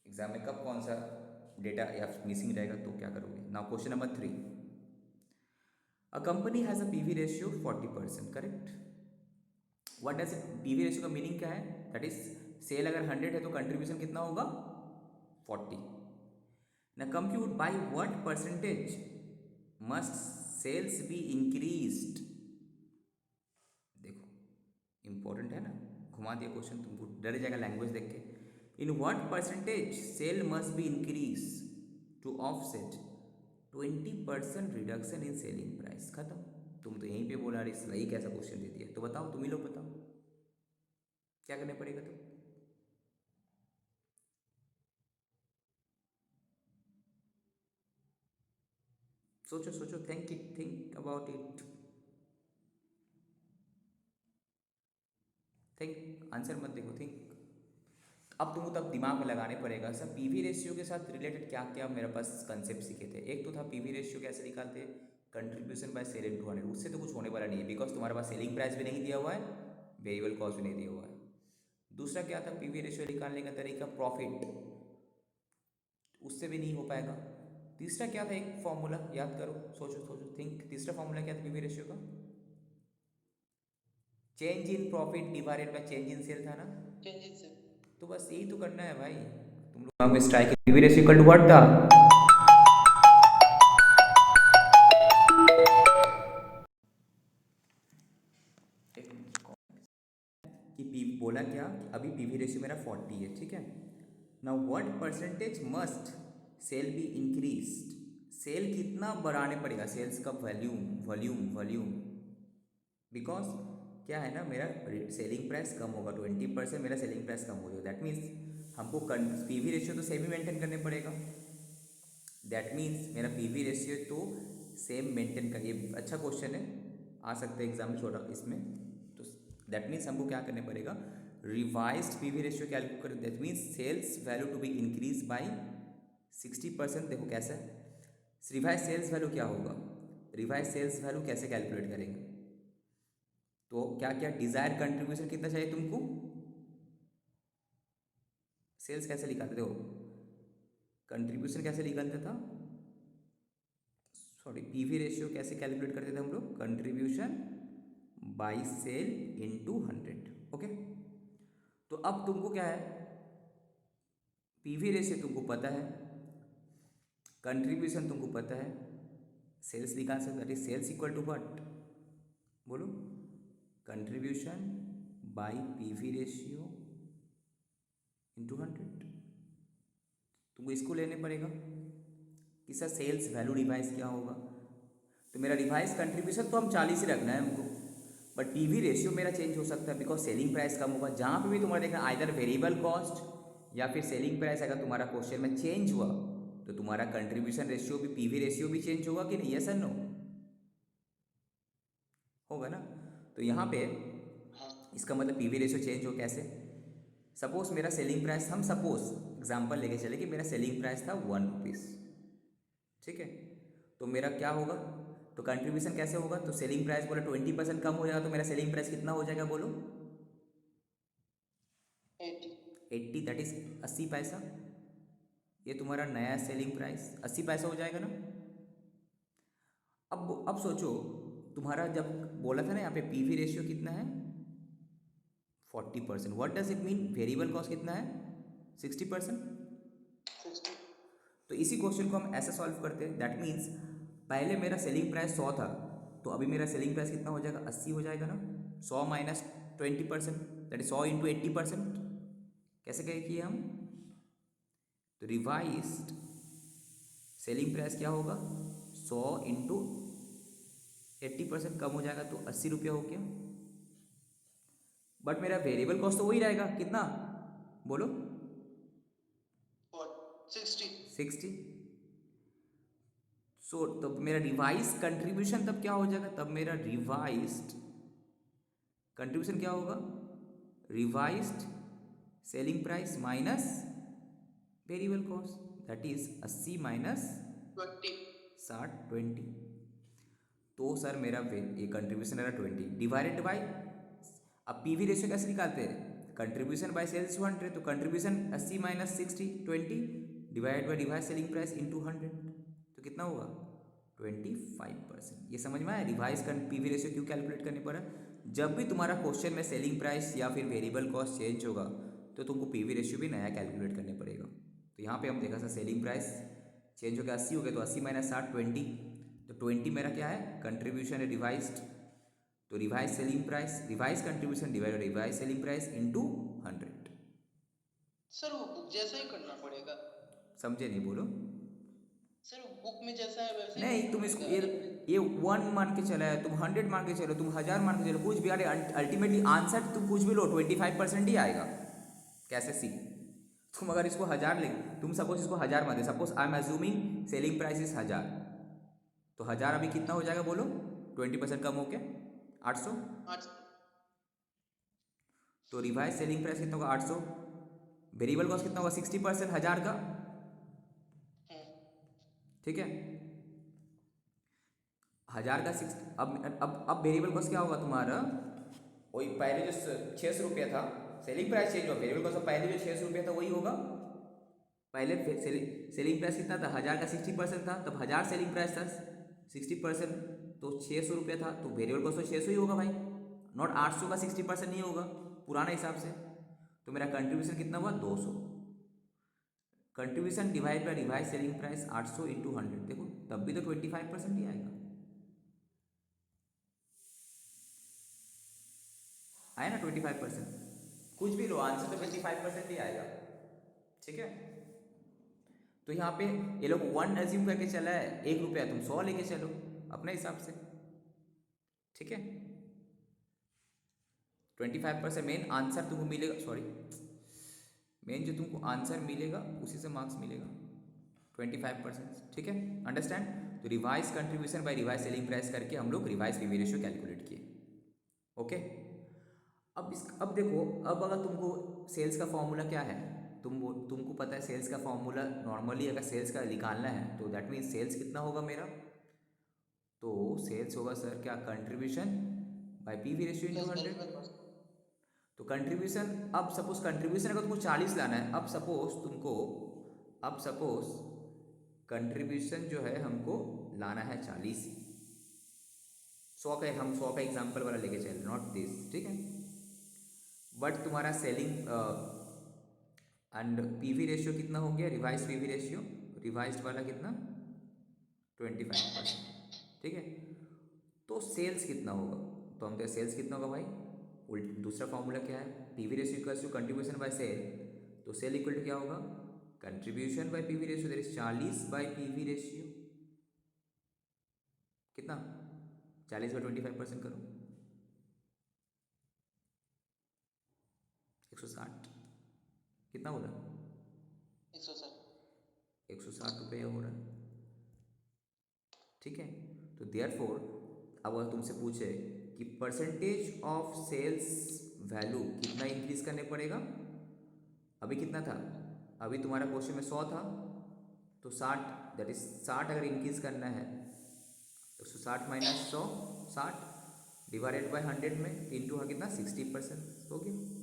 एग्जाम में कब कौन सा डेटा या मिसिंग रहेगा तो क्या करोगे। Now question number 3, a company has a PV ratio 40%, correct. What does it, PV ratio का मीनिंग क्या है? दैट इज सेल अगर 100 है तो कंट्रीब्यूशन कितना होगा? 40। ना compute by what percentage must sales be increased, देखो इंपॉर्टेंट है ना, घुमा दिया क्वेश्चन, तुमको डर जाएगा लैंग्वेज देख के। In what percentage sale must be increase to offset 20% reduction in selling price, खत्म। तुम तो यहीं पे बोला रही सही, कैसा क्वेश्चन दे दिया। तो बताओ, तुम ही लोग बताओ क्या करने पड़ेगा। तो सोचो सोचो, think about it. Think, answer मत देखो, थिंक। अब तुमको तब दिमाग में लगाने पड़ेगा सर पीवी रेशियो के साथ रिलेटेड क्या क्या मेरे पास कंसेप्ट सीखे थे। एक तो था पीवी रेशियो कैसे निकालते, कंट्रीब्यूशन बाय सेल इनटू 100, उससे तो कुछ होने वाला नहीं है बिकॉज तुम्हारे पास सेलिंग प्राइस भी नहीं दिया हुआ है, वेरिएबल कॉस्ट भी नहीं दिया हुआ है। दूसरा क्या था पीवी रेशियो निकालने का तरीका, प्रॉफिट, उससे भी नहीं हो पाएगा। तीसरा क्या था, एक फॉर्मूला याद करो, सोचो सोचो, थिंक, तीसरा फॉर्मूला क्या था पीवी रेशियो का, change in profit divided by change in sale था ना। चेंजेस से तो बस यही तो करना है भाई तुम लोग में, strike PV ratio equal to what था, कि पी बोला क्या कि अभी पीवी रेशियो मेरा 40 है, ठीक है। Now what percentage must sale be increased, sale कितना बढ़ाने पड़ेगा, सेल्स का वॉल्यूम वॉल्यूम वॉल्यूम, बिकॉज क्या है ना मेरा सेलिंग प्राइस कम होगा, 20% मेरा सेलिंग प्राइस कम हो जाएगा, दैट मीन्स हमको पीवी रेशियो तो सेम ही मेंटेन करने पड़ेगा। दैट मीन्स मेरा पीवी रेशियो तो सेम मेंटेन कर, ये अच्छा क्वेश्चन है, आ सकता है एग्जाम में छोटा इसमें। तो दैट मीन्स हमको क्या करने पड़ेगा, रिवाइज्ड पीवी रेशियो कैलकुलेट कर, that means sales value to be increase by 60%। देखो कैसे रिवाइज सेल्स वैल्यू क्या होगा, रिवाइज सेल्स वैल्यू कैसे कैलकुलेट करेंगे, तो क्या क्या डिजायर कंट्रीब्यूशन कितना चाहिए तुमको, सेल्स कैसे निकालते, देखो कंट्रीब्यूशन कैसे निकालते था, सॉरी पीवी रेशियो कैसे कैलकुलेट करते थे हम लोग, contribution by sale into 100, okay. तो अब तुमको क्या है, पीवी रेशियो तुमको पता है, कंट्रीब्यूशन तुमको पता है, सेल्स निकाल सकते, that is sales equal to what, बोलो, contribution by PV ratio into 100। तुमको इसको लेने पड़ेगा कि सर सेल्स वैल्यू रिवाइज क्या होगा, तो मेरा रिवाइज कंट्रीब्यूशन तो हम 40 ही रखना है हमको, बट पीवी रेशियो मेरा चेंज हो सकता है बिकॉज सेलिंग प्राइस कम होगा। जहाँ पे भी तुम्हारा देखना आइदर वेरिएबल कॉस्ट या फिर सेलिंग प्राइस अगर तुम्हारा क्वेश्चन में चेंज हुआ तो तुम्हारा कंट्रीब्यूशन रेशियो भी, पीवी रेशियो भी चेंज होगा कि नहीं, यस और नो, होगा ना। तो यहाँ पे हाँ इसका मतलब पीवी रेशियो चेंज हो कैसे, सपोज मेरा सेलिंग प्राइस, हम सपोज एग्जांपल लेके चले कि मेरा सेलिंग प्राइस था 1 रुपीज़, ठीक है। तो मेरा क्या होगा, तो कंट्रीब्यूशन कैसे होगा, तो सेलिंग प्राइस बोले 20% कम हो जाएगा, तो मेरा सेलिंग प्राइस कितना हो जाएगा बोलो, 80 80, दैट इज 80 पैसा। ये तुम्हारा नया सेलिंग प्राइस 80 पैसा हो जाएगा ना। अब सोचो तुम्हारा जब बोला था ना यहाँ पे पीवी रेशियो कितना है 40%, what does it mean, variable cost कितना है 60%। 60 तो इसी क्वेश्चन को हम ऐसे सॉल्व करते हैं, दैट मीन्स पहले मेरा सेलिंग प्राइस 100 था, तो अभी मेरा सेलिंग प्राइस कितना हो जाएगा, 80 हो जाएगा ना। 100 माइनस 20%, दैट इज 100 इंटू 80%, कैसे कहे किए हम, तो रिवाइज्ड सेलिंग प्राइस क्या होगा, 100 इंटू 80% कम हो जाएगा तो 80 रुपया हो गया, बट मेरा वेरिएबल कॉस्ट तो वही रहेगा, कितना बोलो, और 60 60। सो तब मेरा रिवाइज कंट्रीब्यूशन तब क्या हो जाएगा, तब मेरा रिवाइज्ड कंट्रीब्यूशन क्या होगा, revised selling price minus variable cost, that is 80 minus 20 60 20। तो सर मेरा ये कंट्रीब्यूशन era 20 डिवाइडेड बाई, अब पीवी रेशियो कैसे निकालते हैं, कंट्रीब्यूशन बाय सेल्स 100, तो contribution 80 minus 60 20 divide by revise selling price into 100, तो कितना होगा 25%। ये समझ में आया रिवाइज पीवी रेशियो क्यों कैलकुलेट करने पड़ा, जब भी तुम्हारा क्वेश्चन में सेलिंग प्राइस या फिर वेरिएबल कॉस्ट चेंज होगा तो तुमको पीवी रेशियो भी नया कैलकुलेट करने पड़ेगा। तो यहाँ पे हम देखा सर सेलिंग प्राइस चेंज हो गया 80 हो गया, तो 80 माइनस 60 20, तो 20 मेरा क्या है कंट्रीब्यूशन है रिवाइज्ड, तो revise selling price, revise contribution divide revise selling price into 100। Sir वो बुक जैसा ही करना पड़ेगा, समझे नहीं बोलो, सर वो बुक में जैसा है वैसे ही नहीं करना तुम इसको पड़ेगा। ये 1 मान के चला है, तुम 100 मान के चलो, तुम 1000 मान के चलो, कुछ भी, अरे अल्टीमेटली आंसर तुम कुछ भी लो 25% ही आएगा, कैसे सी, तुम अगर इसको 1000 ले, तुम सपोज इसको 1000 मान दे, suppose I am assuming selling price is 1000, तो 1000 अभी कितना हो जाएगा बोलो, 20% कम हो के 800। 8 तो रिवाइज सेलिंग प्राइस कितना होगा 800, वेरिएबल कॉस्ट कितना होगा 60%, 1000 का, ठीक है। 1000 का 6, अब वेरिएबल कॉस्ट क्या होगा तुम्हारा, वही पहले जो 600 रुपया था सेलिंग प्राइस चेंज हुआ, वेरिएबल कॉस्ट पहले जो 600 रुपया था वही होगा। पहले सेलिंग प्राइस कितना था 1000 का 60% था, तब 1000 सेलिंग प्राइस था, 60% तो 600 रुपया था, तो वेरिएबल कॉस्ट तो 600 ही होगा भाई, नॉट 800 का 60% नहीं होगा पुराने हिसाब से। तो मेरा कंट्रीब्यूशन कितना हुआ 200, contribution divide by revise selling price 800 into 100, देखो तब भी तो 25% ही आएगा, आया ना 25%, कुछ भी लो आंसर तो 25% ही आएगा, ठीक है। तो यहाँ पे ये लोग 1 एज्यूम करके चला है, 1 रुपया, तुम 100 लेके चलो अपने हिसाब से, ठीक है। 25% मेन आंसर तुमको मिलेगा, सॉरी मेन जो तुमको आंसर मिलेगा उसी से मार्क्स मिलेगा 25%, ठीक है, अंडरस्टैंड। तो revise contribution by revise selling price करके हम लोग रिवाइज पीवी रेशियो कैलकुलेट किए, ओके। अब देखो, अब अगर तुमको सेल्स का फॉर्मूला क्या है, तुमको पता है सेल्स का फॉर्मूला, नॉर्मली अगर सेल्स का निकालना है तो दैट मीन्स सेल्स कितना होगा मेरा, तो सेल्स होगा सर क्या, contribution by PV ratio into 100। तो कंट्रीब्यूशन, अब सपोज कंट्रीब्यूशन अगर तुमको 40 लाना है, अब सपोज कंट्रीब्यूशन जो है हमको लाना है 40, 100 का, हम 100 का एग्जाम्पल वाला लेके चल, नॉट दिस, ठीक है। बट तुम्हारा सेलिंग एंड पीवी रेशियो कितना हो गया, रिवाइज पीवी रेशियो, रिवाइज्ड वाला कितना 25%, ठीक है। तो सेल्स कितना होगा, तो हम कहें सेल्स कितना होगा भाई, उल्ट दूसरा फॉर्मूला क्या है, PV ratio equals to contribution by sale, तो सेल इक्वल टू क्या होगा, contribution by PV ratio, that is 40 by PV ratio, कितना 40 बाय 25% करो 160, कितना बोला 160 रुपये हो रहा है, ठीक है। तो देयरफॉर अब अगर तुमसे पूछे कि परसेंटेज ऑफ सेल्स वैल्यू कितना इंक्रीज करने पड़ेगा, अभी कितना था, अभी तुम्हारा क्वेश्चन में 100 था, तो 60, दैट इज 60 अगर इंक्रीज करना है 160 माइनस 100, 60 डिवाइडेड बाय 100 में इंटू कितना 60% हो गया।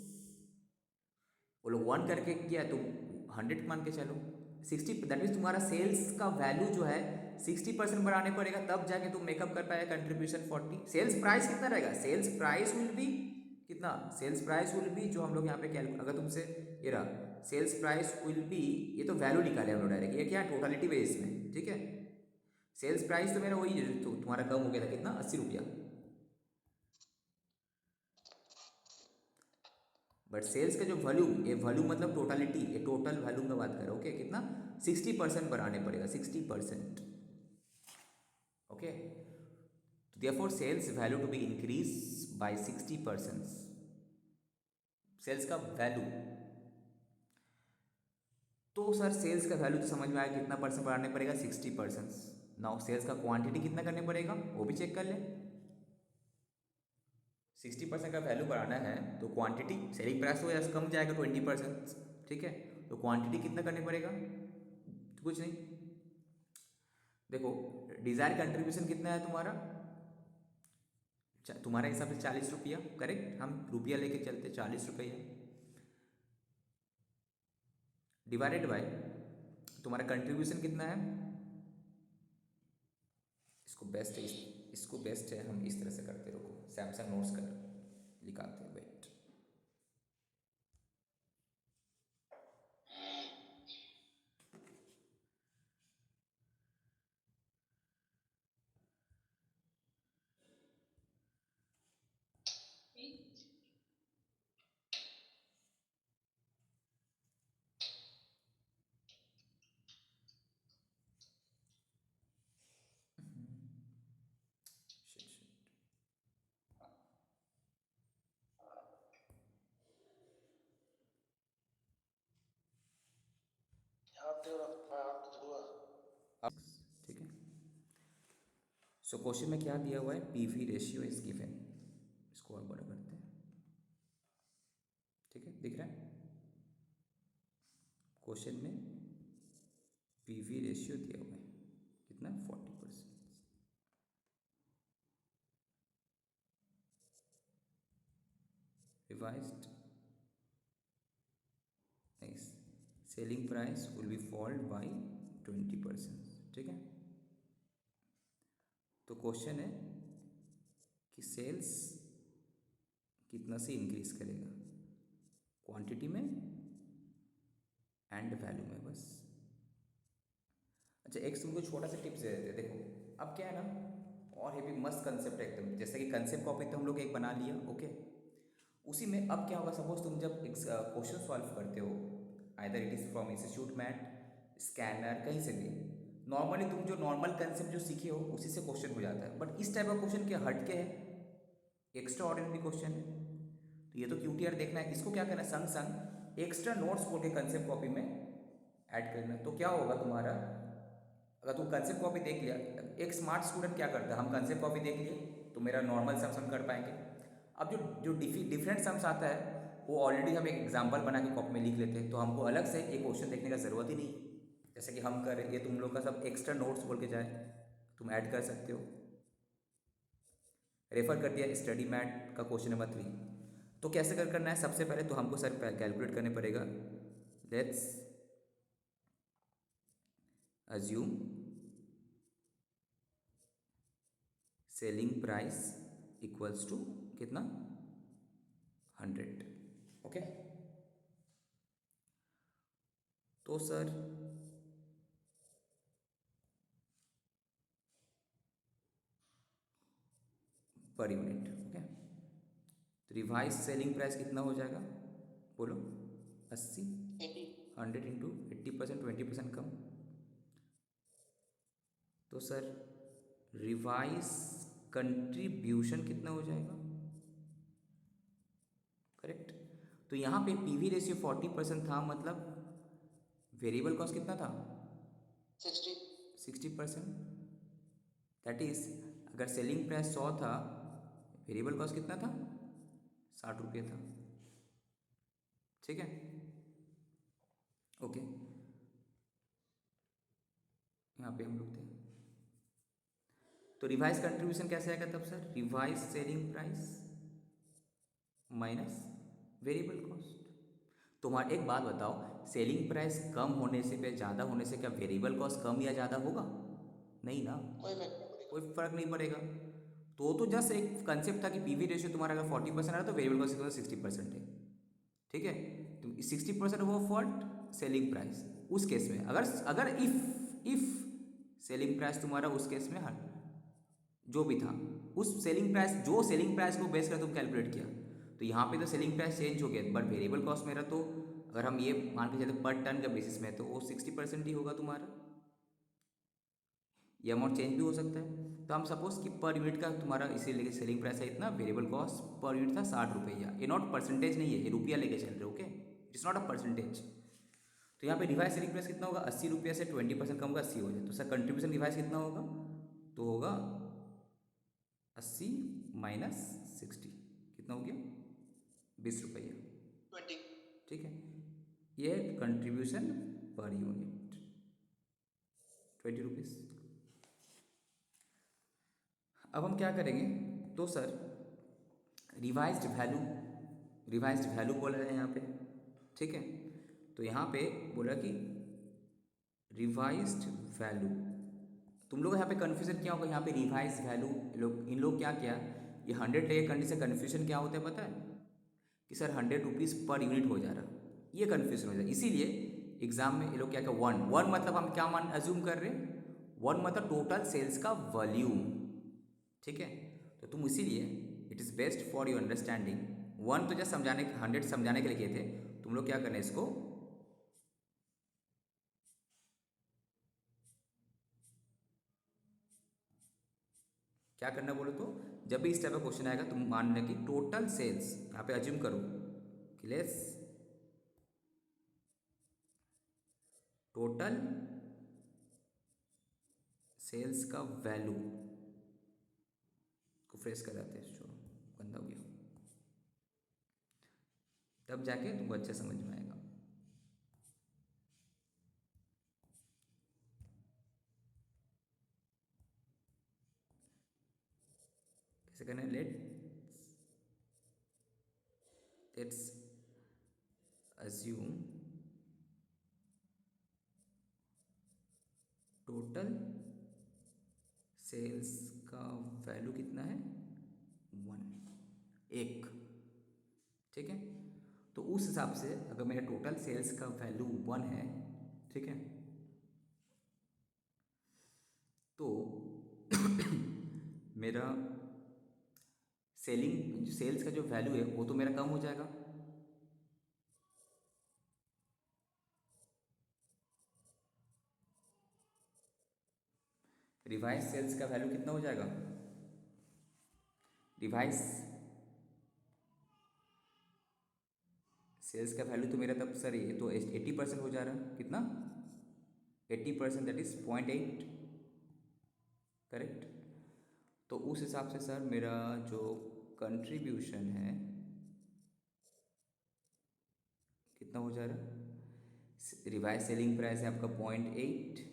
वो लोग 1 करके किया, तुम 100 मान के चलो 60, दैट मीन्स तुम्हारा सेल्स का वैल्यू जो है 60% बढ़ाने पड़ेगा, तब जाके तुम मेकअप कर पाएगा कंट्रीब्यूशन 40। सेल्स प्राइस कितना रहेगा, सेल्स प्राइस विल बी कितना, सेल्स प्राइस विल बी जो हम लोग यहाँ पे अगर तुमसे ये रहा सेल्स प्राइस विल बी, ये तो वैल्यू निकाले हम लोग डायरेक्ट, ये क्या टोटलिटी बेस में, ठीक है। सेल्स प्राइस तो मेरा वही है जो तुम्हारा कम हो गया था, कितना 80 रुपया, बट सेल्स का जो वॉल्यूम, ये वॉल्यूम मतलब टोटलिटी, ये टोटल वॉल्यूम का बात कर रहे हो, ओके, कितना 60% बढ़ाने पड़ेगा 60%, ओके। तो therefore sales value to be increase by 60%, sales का वैल्यू, तो सर सेल्स का वैल्यू तो समझ में आया, कितना परसेंट बढ़ाने पड़ेगा 60%। नाउ सेल्स का क्वांटिटी कितना करने पड़ेगा वो भी चेक कर ले, 60% का वैल्यू बढ़ाना है तो क्वांटिटी, सेलिंग प्राइस तो ऐसा कम जाएगा 20%, ठीक है। तो क्वांटिटी कितना करने पड़ेगा, तो कुछ नहीं, देखो डिजायर कंट्रीब्यूशन कितना है तुम्हारा, तुम्हारे हिसाब से 40 रुपया, करेक्ट, हम रुपया लेके चलते 40 रुपया, डिवाइडेड बाय तुम्हारा कंट्रीब्यूशन कितना है, इसको बेस्ट है हम इस तरह से करते, रहो सैमसंग नोट्स कर निकालते हैं, वेट, अब ठीक है। सो क्वेश्चन में क्या दिया हुआ है, पीवी रेशियो इज गिवन, इसको और बड़ा करते हैं, ठीक है, दिख रहा है क्वेश्चन में पीवी रेशियो दिया हुआ है कितना 40%। Revised selling price will be fold by 20%। ठीक है, तो क्वेश्चन है कि सेल्स कितना से इंक्रीज करेगा, क्वांटिटी में एंड वैल्यू में बस। अच्छा, एक तुमको छोटा सा टिप्स दे देते हैं। देखो अब क्या है ना, और ये भी मस्त कंसेप्ट है एकदम, जैसे कि कंसेप्ट कॉपी तो हम लोग एक बना लिया, ओके। उसी में अब क्या होगा, सपोज तुम जब एक क्वेश्चन सॉल्व करते हो, either it is from institute मैट, स्कैनर, कहीं से भी, नॉर्मली तुम जो नॉर्मल कंसेप्ट जो सीखे हो उसी से क्वेश्चन हो जाता है। बट इस टाइप का क्वेश्चन क्या हट के है, एक्स्ट्रा ऑर्डिनरी क्वेश्चन है, तो ये तो क्यूटीआर देखना है। इसको क्या करना है, संग संग एक्स्ट्रा नोट्स बोल के कंसेप्ट कॉपी में ऐड करना है। तो क्या होगा तुम्हारा, अगर तुम कंसेप्ट कॉपी देख लिया, एक स्मार्ट स्टूडेंट क्या करता है, हम कंसेप्ट कॉपी देख लिए तो मेरा नॉर्मल सम्स हम कर पाएंगे। अब जो जो डिफरेंट सम्स आता है वो ऑलरेडी हम एक एग्जाम्पल बना के कॉपी में लिख लेते हैं, तो हमको अलग से एक क्वेश्चन देखने का ज़रूरत ही नहीं है। जैसे कि हम कर, ये तुम लोग का सब एक्स्ट्रा नोट्स बोल के जाए, तुम ऐड कर सकते हो। रेफर कर दिया स्टडी मैट का क्वेश्चन नंबर 3। तो कैसे करना है, सबसे पहले तो हमको सर कैलकुलेट करने पड़ेगा। Let's assume selling price equals to कितना 100, ओके। तो सर पर यूनिट, ओके, तो रिवाइज सेलिंग प्राइस कितना हो जाएगा, बोलो 80, 100 इंटू 80%, 20% कम। तो सर रिवाइज कंट्रीब्यूशन कितना हो जाएगा, करेक्ट। तो यहाँ पे पीवी रेशियो 40% था, मतलब वेरिएबल कॉस्ट कितना था 60%। दैट इज अगर सेलिंग प्राइस 100 था, वेरिएबल कॉस्ट कितना था 60 रुपये था। ठीक है, ओके। यहाँ पे हम लोग थे, तो रिवाइज कंट्रीब्यूशन कैसे आएगा तब sir, revise selling price minus variable cost. तुम्हारा एक बात बताओ, सेलिंग प्राइस कम होने से पे ज़्यादा होने से क्या वेरिएबल कॉस्ट कम या ज़्यादा होगा, नहीं ना, कोई फर्क नहीं पड़ेगा। तो जस्ट एक कंसेप्ट था कि पीवी रेशियो तुम्हारा अगर 40% आ रहा है तो वेरिएबल कॉस्ट कितना 60% है। ठीक है, तो 60% वो फॉल्ट सेलिंग प्राइस। उस केस में अगर अगर इफ सेलिंग प्राइस तुम्हारा उस केस में जो भी था, उस सेलिंग प्राइस, जो सेलिंग प्राइस को बेस कर तुम कैलकुलेट किया, तो यहाँ पे तो सेलिंग प्राइस चेंज हो गया, बट वेरिएबल कॉस्ट मेरा तो, अगर हम ये मान के चलते पर टन के बेसिस में, तो वो 60% ही होगा तुम्हारा। ये अमाउंट चेंज भी हो सकता है। तो हम सपोज कि पर यूनिट का तुम्हारा इसीलिए सेलिंग प्राइस है इतना, वेरिएबल कॉस्ट पर यूनिट था 60 रुपया। ये नॉट परसेंटेज नहीं है, ये रुपया लेके चल रहे हो, okay, it's not a percentage. तो यहाँ पे रिवाइज सेलिंग प्राइस कितना होगा, 80 रुपये से 20% कम होगा, 80 हो जाए। तो सर कंट्रीब्यूशन रिवाइज कितना होगा, तो होगा 80 माइनस 60, कितना हो गया 20 रुपया। ठीक है, ये कंट्रीब्यूशन पर यूनिट 20 रुपीज़। अब हम क्या करेंगे, तो सर रिवाइज्ड वैल्यू बोला है यहाँ पे, ठीक है। तो यहाँ पे बोला कि रिवाइज्ड वैल्यू, तुम लोग यहाँ पे कन्फ्यूजन क्या होगा, यहाँ पे रिवाइज वैल्यू, इन लोग क्या किया, ये 100 लेके करने से कन्फ्यूजन क्या होता है पता है, कि सर 100 रुपीज़ पर यूनिट हो जा रहा, ये कन्फ्यूजन हो जाए। इसीलिए एग्जाम में ये लोग क्या वन मतलब हम क्या मान अज्यूम कर रहे हैं, 1 मतलब टोटल सेल्स का वॉल्यूम, ठीक है। तो तुम इसीलिए it is best for your understanding, 1 तो जस्ट समझाने, 100 समझाने के लिए किए थे, तुम लोग क्या करना है इसको क्या करना बोलो, तो जब भी इस टाइप का क्वेश्चन आएगा तुम मान लें कि टोटल सेल्स, यहाँ पे अज्यूम करो कि लेस टोटल सेल्स का वैल्यू को फ्रेश कर जाते हैं, छोड़ो गंदा हो गया, तब जाके तुमको अच्छा समझ में आएगा। कैसे करना है, लेट्स अज्यूम टोटल सेल्स का वैल्यू कितना है, 1, ठीक है। तो उस हिसाब से अगर मेरा टोटल सेल्स का वैल्यू 1 है, ठीक है, तो मेरा सेल्स का जो वैल्यू है वो तो मेरा कम हो जाएगा। रिवाइज सेल्स का वैल्यू कितना हो जाएगा, रिवाइज सेल्स का वैल्यू तो मेरा तब सर ये तो 80% हो जा रहा है, कितना 80%, दैट इज 0.8, करेक्ट। तो उस हिसाब से सर मेरा जो कंट्रीब्यूशन है कितना हो जा रहा है, रिवाइज सेलिंग प्राइस है आपका 0.8,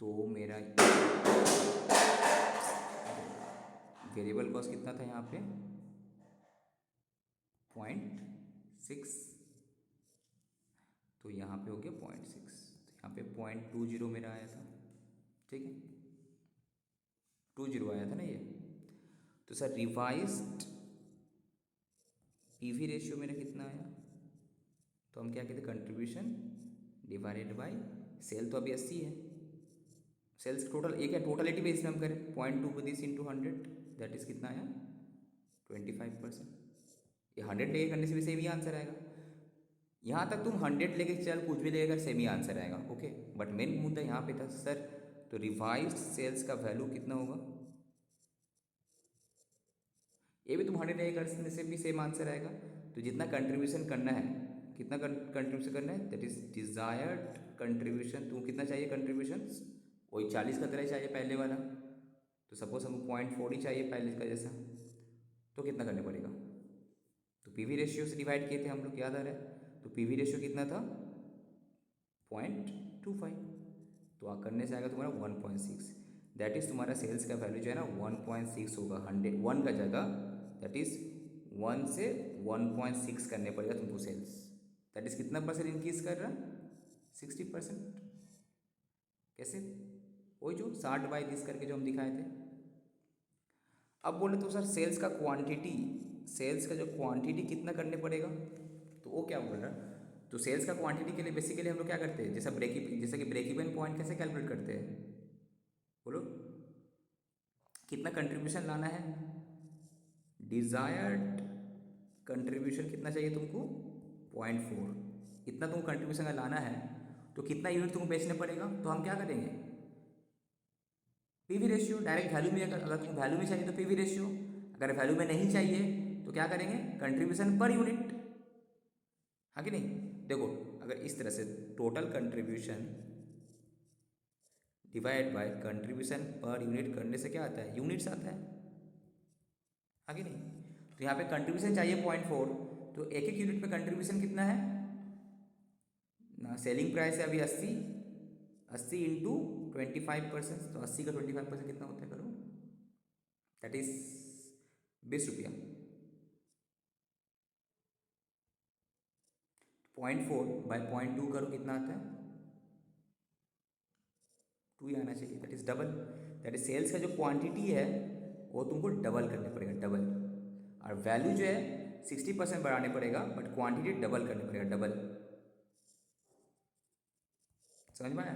तो मेरा वेरिएबल कॉस्ट कितना था यहाँ पे 0.6, तो यहाँ पे हो गया 0.6, तो यहाँ पे 0.20 मेरा आया था, ठीक है, 20 आया था ना ये। तो सर रिवाइज्ड पीवी रेशियो मेरा कितना आया, तो हम क्या कहते हैं, कंट्रीब्यूशन डिवाइडेड बाय सेल, तो अभी 80 है, सेल्स टोटल एक है, टोटलिटी बेस में हम करें 0.2 दिस इंटू 100, दैट इज कितना आया 25%। ये 100 लेके करने से भी सेम ही आंसर आएगा, यहाँ तक तुम 100 लेके चल कुछ भी लेकर सेम ही आंसर आएगा, ओके। बट मेन मुद्दा यहाँ पे था सर, तो रिवाइज सेल्स का वैल्यू कितना होगा, ये भी तुम 100 लेके करने से भी सेम आंसर आएगा। तो जितना कंट्रीब्यूशन करना है, कितना कंट्रीब्यूशन करना है, दैट इज डिजायर्ड कंट्रीब्यूशन, तुम कितना चाहिए कंट्रीब्यूशन, वही 40 का तरह चाहिए पहले वाला, तो सपोज हमको 0.4 ही चाहिए पहले का जैसा, तो कितना करने पड़ेगा, तो पीवी रेशियो से डिवाइड किए थे हम लोग, याद आ रहा है, तो पीवी रेशियो कितना था 0.25, तो करने से आएगा तुम्हारा 1.6, दैट इज़ तुम्हारा सेल्स का वैल्यू जो है ना 1.6 होगा, 100 का जगह, दैट इज़ 1 से 1.6 करने पड़ेगा तुमको सेल्स, दैट इज़ कितना परसेंट इंक्रीज कर रहा है 60%, कैसे, वही जो 60/30 करके जो हम दिखाए थे। अब बोले तो सर सेल्स का क्वांटिटी, सेल्स का जो क्वांटिटी कितना करने पड़ेगा, तो वो क्या बोल रहा है, तो सेल्स का क्वांटिटी के लिए बेसिकली हम लोग क्या करते हैं, जैसा कि ब्रेक इवन पॉइंट कैसे कैलकुलेट करते हैं, बोलो कितना कंट्रीब्यूशन लाना है, डिजायर्ड कंट्रीब्यूशन कितना चाहिए तुमको 0.4, इतना तुमको कंट्रीब्यूशन का लाना है, तो कितना यूनिट तुमको बेचना पड़ेगा, तो हम क्या करेंगे पीवी रेशियो, डायरेक्ट वैल्यू में, अगर तुमको वैल्यू में चाहिए तो पीवी रेशियो, अगर वैल्यू में नहीं चाहिए तो क्या करेंगे कंट्रीब्यूशन पर यूनिट, हाँ कि नहीं। देखो अगर इस तरह से total contribution divide by contribution per unit करने से क्या आता है, यूनिट्स आता है, हाँ कि नहीं। तो यहाँ पे कंट्रीब्यूशन चाहिए 0.4, तो एक एक यूनिट पे कंट्रीब्यूशन कितना है ना, सेलिंग प्राइस है अभी 80 इंटू 25%, तो 80 का 25% कितना होता है करो, दैट इज 20 रुपया, 0.4 बाय 0.2 करो कितना आता है 2 ही आना चाहिए, that is double, that is sales का जो क्वांटिटी है वो तुमको डबल करने पड़ेगा, डबल, और वैल्यू जो है 60% बढ़ाने पड़ेगा, बट क्वांटिटी डबल करने पड़ेगा, डबल, समझ में आया।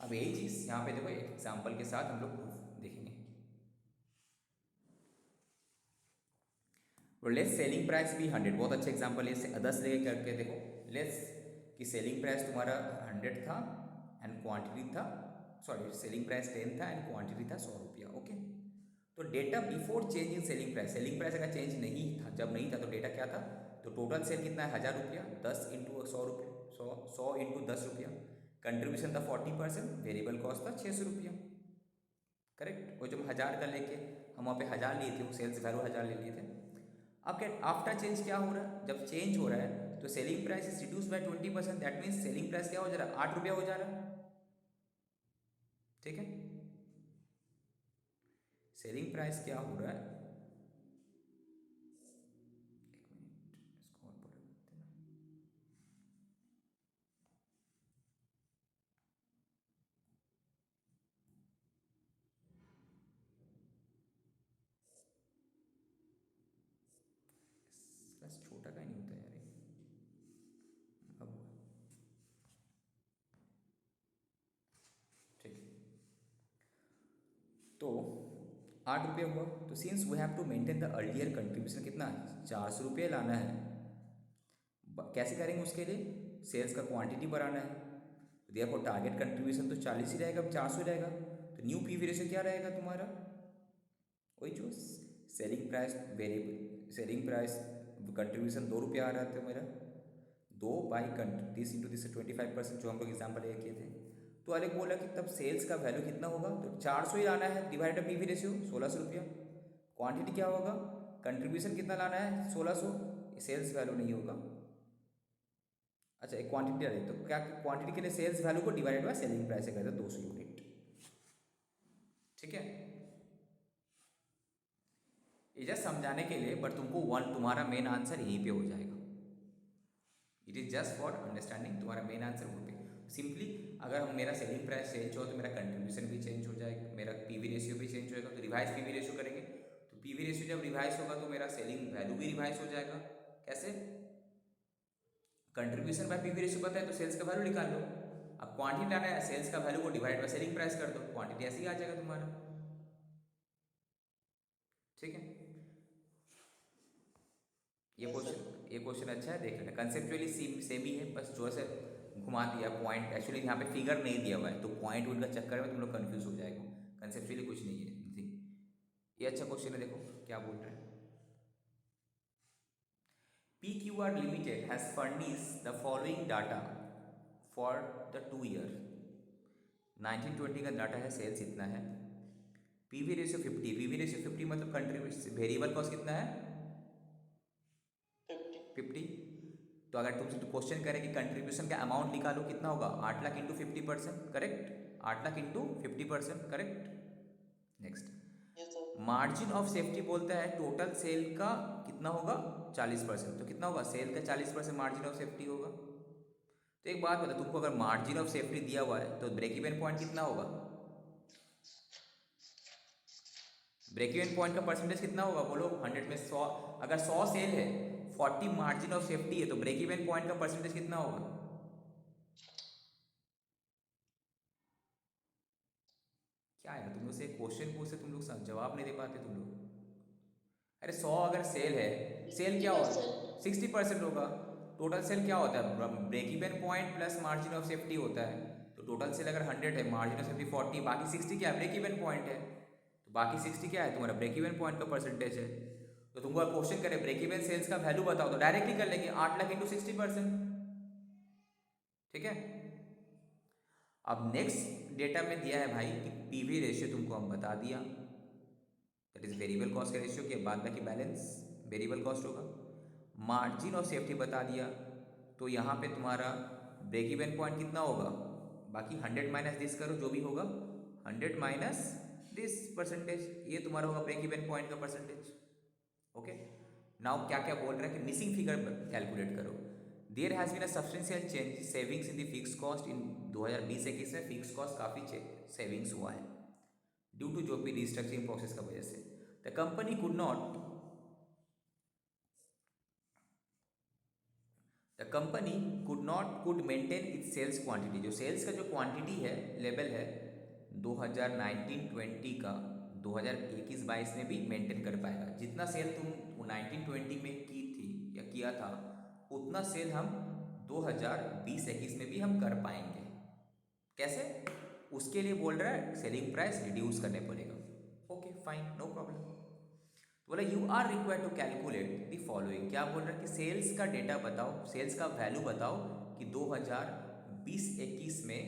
अब यही चीज़ यहाँ पे देखो एक एग्जाम्पल के साथ हम लोग प्रूफ देखेंगे। लेस सेलिंग प्राइस भी 100, बहुत अच्छा एग्जाम्पल है, 10 लेके करके देखो, लेस कि सेलिंग प्राइस तुम्हारा 100 था एंड क्वांटिटी था, सॉरी सेलिंग प्राइस 10 था एंड क्वांटिटी था 100 रुपया, ओके। तो data before change in selling price, selling price अगर चेंज नहीं था, जब नहीं था तो डेटा क्या था, तो टोटल सेल कितना है 1000 रुपया, 10 इंटू 100 रुपया, 100 इंटू 10 रुपया, कंट्रीब्यूशन था 40%, वेरिएबल कॉस्ट था 600 रुपया, करेक्ट। और जब 1000 का लेके हम वहाँ पे 1000 लिए थे, वो सेल्स वैल्यू 1000 ले लिए थे, अब क्या आफ्टर चेंज क्या हो रहा है, जब चेंज हो रहा है तो selling price is reduce by 20%, that means selling price क्या हो जा रहा है, 8 रुपया हो जा रहा है। ठीक है, सेलिंग प्राइस क्या हो रहा है, एक मिनट इसको और बड़ा करते हैं। बस छोटा का ही नहीं होता यार ये। अब हुआ। ठीक है, तो 8 रुपये हुआ, तो since we have to maintain the earlier contribution, कितना 400 रुपये लाना है। कैसे करेंगे उसके लिए, सेल्स का क्वांटिटी बढ़ाना है, तो देखो टारगेट कंट्रीब्यूशन तो 40 ही रहेगा, 400 रहेगा, तो न्यू पीवी रेशियो क्या रहेगा तुम्हारा, वही जो selling price variable, selling price contribution 2 रुपया आ रहा था मेरा, 2/दिस इंटू दिस 25%, जो हम लोग एग्जाम्पल किए थे। तो अलग बोला कि तब सेल्स का वैल्यू कितना होगा, तो 400 ही लाना है, डिवाइडेड पीवी रेशियो 1600 रुपया। क्वांटिटी क्या होगा, कंट्रीब्यूशन कितना लाना है 1600, सेल्स वैल्यू नहीं होगा। अच्छा एक क्वांटिटी डाले, तो क्या क्वांटिटी के लिए सेल्स वैल्यू को डिवाइडेड बाय सेलिंग प्राइस से करते हैं 200 यूनिट। ठीक है, ये जस्ट समझाने के लिए, बट तुमको तुम्हारा मेन आंसर यहीं पे हो जाएगा। It is just for understanding, तुम्हारा मेन आंसर वहाँ पे सिंपली, अगर हम मेरा सेलिंग प्राइस चेंज हो तो मेरा कंट्रीब्यूशन भी चेंज हो जाएगा, मेरा पीवी रेशियो भी चेंज होएगा, तो रिवाइज पीवी रेशियो करेंगे, तो पीवी रेशियो जब रिवाइज होगा तो मेरा सेलिंग वैल्यू भी रिवाइज हो जाएगा। कैसे, कंट्रीब्यूशन बाय पीवी रेशियो पता है तो सेल्स का वैल्यू निकाल लो, अब क्वांटिटी लाना है, सेल्स का वैल्यू को डिवाइड बाय सेलिंग प्राइस कर दो, क्वांटिटी ऐसे ही आ जाएगा तुम्हारा। ठीक है, यस सर। ये क्वेश्चन अच्छा है, देख लेना, कंसेप्चुअली सेम ही है, बस जो है घुमा दिया पॉइंट, एक्चुअली यहाँ पे फिगर नहीं दिया हुआ है, तो पॉइंट उनका चक्कर में तुम लोग कंफ्यूज हो जाएगा, कंसेप्चुअली कुछ नहीं है नथिंग। ये अच्छा क्वेश्चन है, देखो क्या बोल रहे हैं। PQR Limited has furnished the following data for the 2 year, 1920 का डाटा है, सेल्स इतना है, पीवी रेशियो 50, पीवी रेशियो 50 मतलब कंट्रीब्यूशन वेरिएबल कॉस्ट कितना है 50। तो अगर तुमसे तो क्वेश्चन करे कि कंट्रीब्यूशन का अमाउंट निकालो, कितना होगा 8 lakh into 50%, correct, 8 lakh into 50%, correct. Next, yes sir. Margin of safety बोलता है टोटल सेल का कितना होगा 40%, तो कितना होगा सेल का 40% मार्जिन ऑफ सेफ्टी होगा। तो एक बात बता, तुमको अगर मार्जिन ऑफ सेफ्टी दिया हुआ है तो ब्रेक इवन पॉइंट कितना होगा, ब्रेक इवन पॉइंट का परसेंटेज कितना होगा बोलो, 100 में 100, अगर 100 सेल है 40 मार्जिन ऑफ सेफ्टी है, तो ब्रेक इवन पॉइंट का परसेंटेज कितना होगा, क्या है तुम लोग से क्वेश्चन पूछते तुम लोग जवाब नहीं दे पाते तुम लोग। अरे 100 अगर सेल है, सेल क्या होता है 60% होगा, टोटल सेल क्या होता है break even point plus margin of safety होता है, तो टोटल सेल अगर 100 है, मार्जिन ऑफ सेफ्टी 40, बाकी 60 क्या है ब्रेक इवन पॉइंट है, तो बाकी 60 क्या है तुम्हारा ब्रेक इवन पॉइंट का परसेंटेज है। तो तुमको अगर क्वेश्चन करे ब्रेक इवन सेल्स का वैल्यू बताओ, तो डायरेक्टली कर लेंगे 8 लाख इंटू 60%। ठीक है, अब नेक्स्ट डेटा में दिया है भाई कि पीवी रेशियो तुमको हम बता दिया, दैट इज वेरिएबल कॉस्ट का रेशियो के बाद बाकी बैलेंस वेरिएबल कॉस्ट होगा, मार्जिन ऑफ सेफ्टी बता दिया, तो यहाँ पे तुम्हारा ब्रेक इवन पॉइंट कितना होगा, बाकी 100 माइनस दिस करो जो भी होगा, 100 माइनस दिस परसेंटेज, ये तुम्हारा होगा ब्रेक इवन पॉइंट का परसेंटेज। ओके, नाउ क्या क्या बोल रहा है कि मिसिंग फिगर कैलकुलेट करो। There has been a substantial change savings in the fix cost in 2020-21 में फिक्स कॉस्ट काफ़ी सेविंग्स हुआ है ड्यू टू जो भी रिस्ट्रक्चरिंग प्रोसेस का वजह से। The company could maintain its sales quantity, जो सेल्स का जो क्वांटिटी है लेवल है 2019-20 का 2021-22 में भी मेंटेन कर पाएगा, जितना सेल तुम 1920 में की थी या किया था उतना सेल हम 2020-21 में भी हम कर पाएंगे। कैसे, उसके लिए बोल रहा है सेलिंग प्राइस रिड्यूस करने पड़ेगा। Okay fine, no problem. तो बोला you are required to calculate the following, क्या बोल रहा है कि सेल्स का डेटा बताओ, सेल्स का वैल्यू बताओ कि 2020-21 में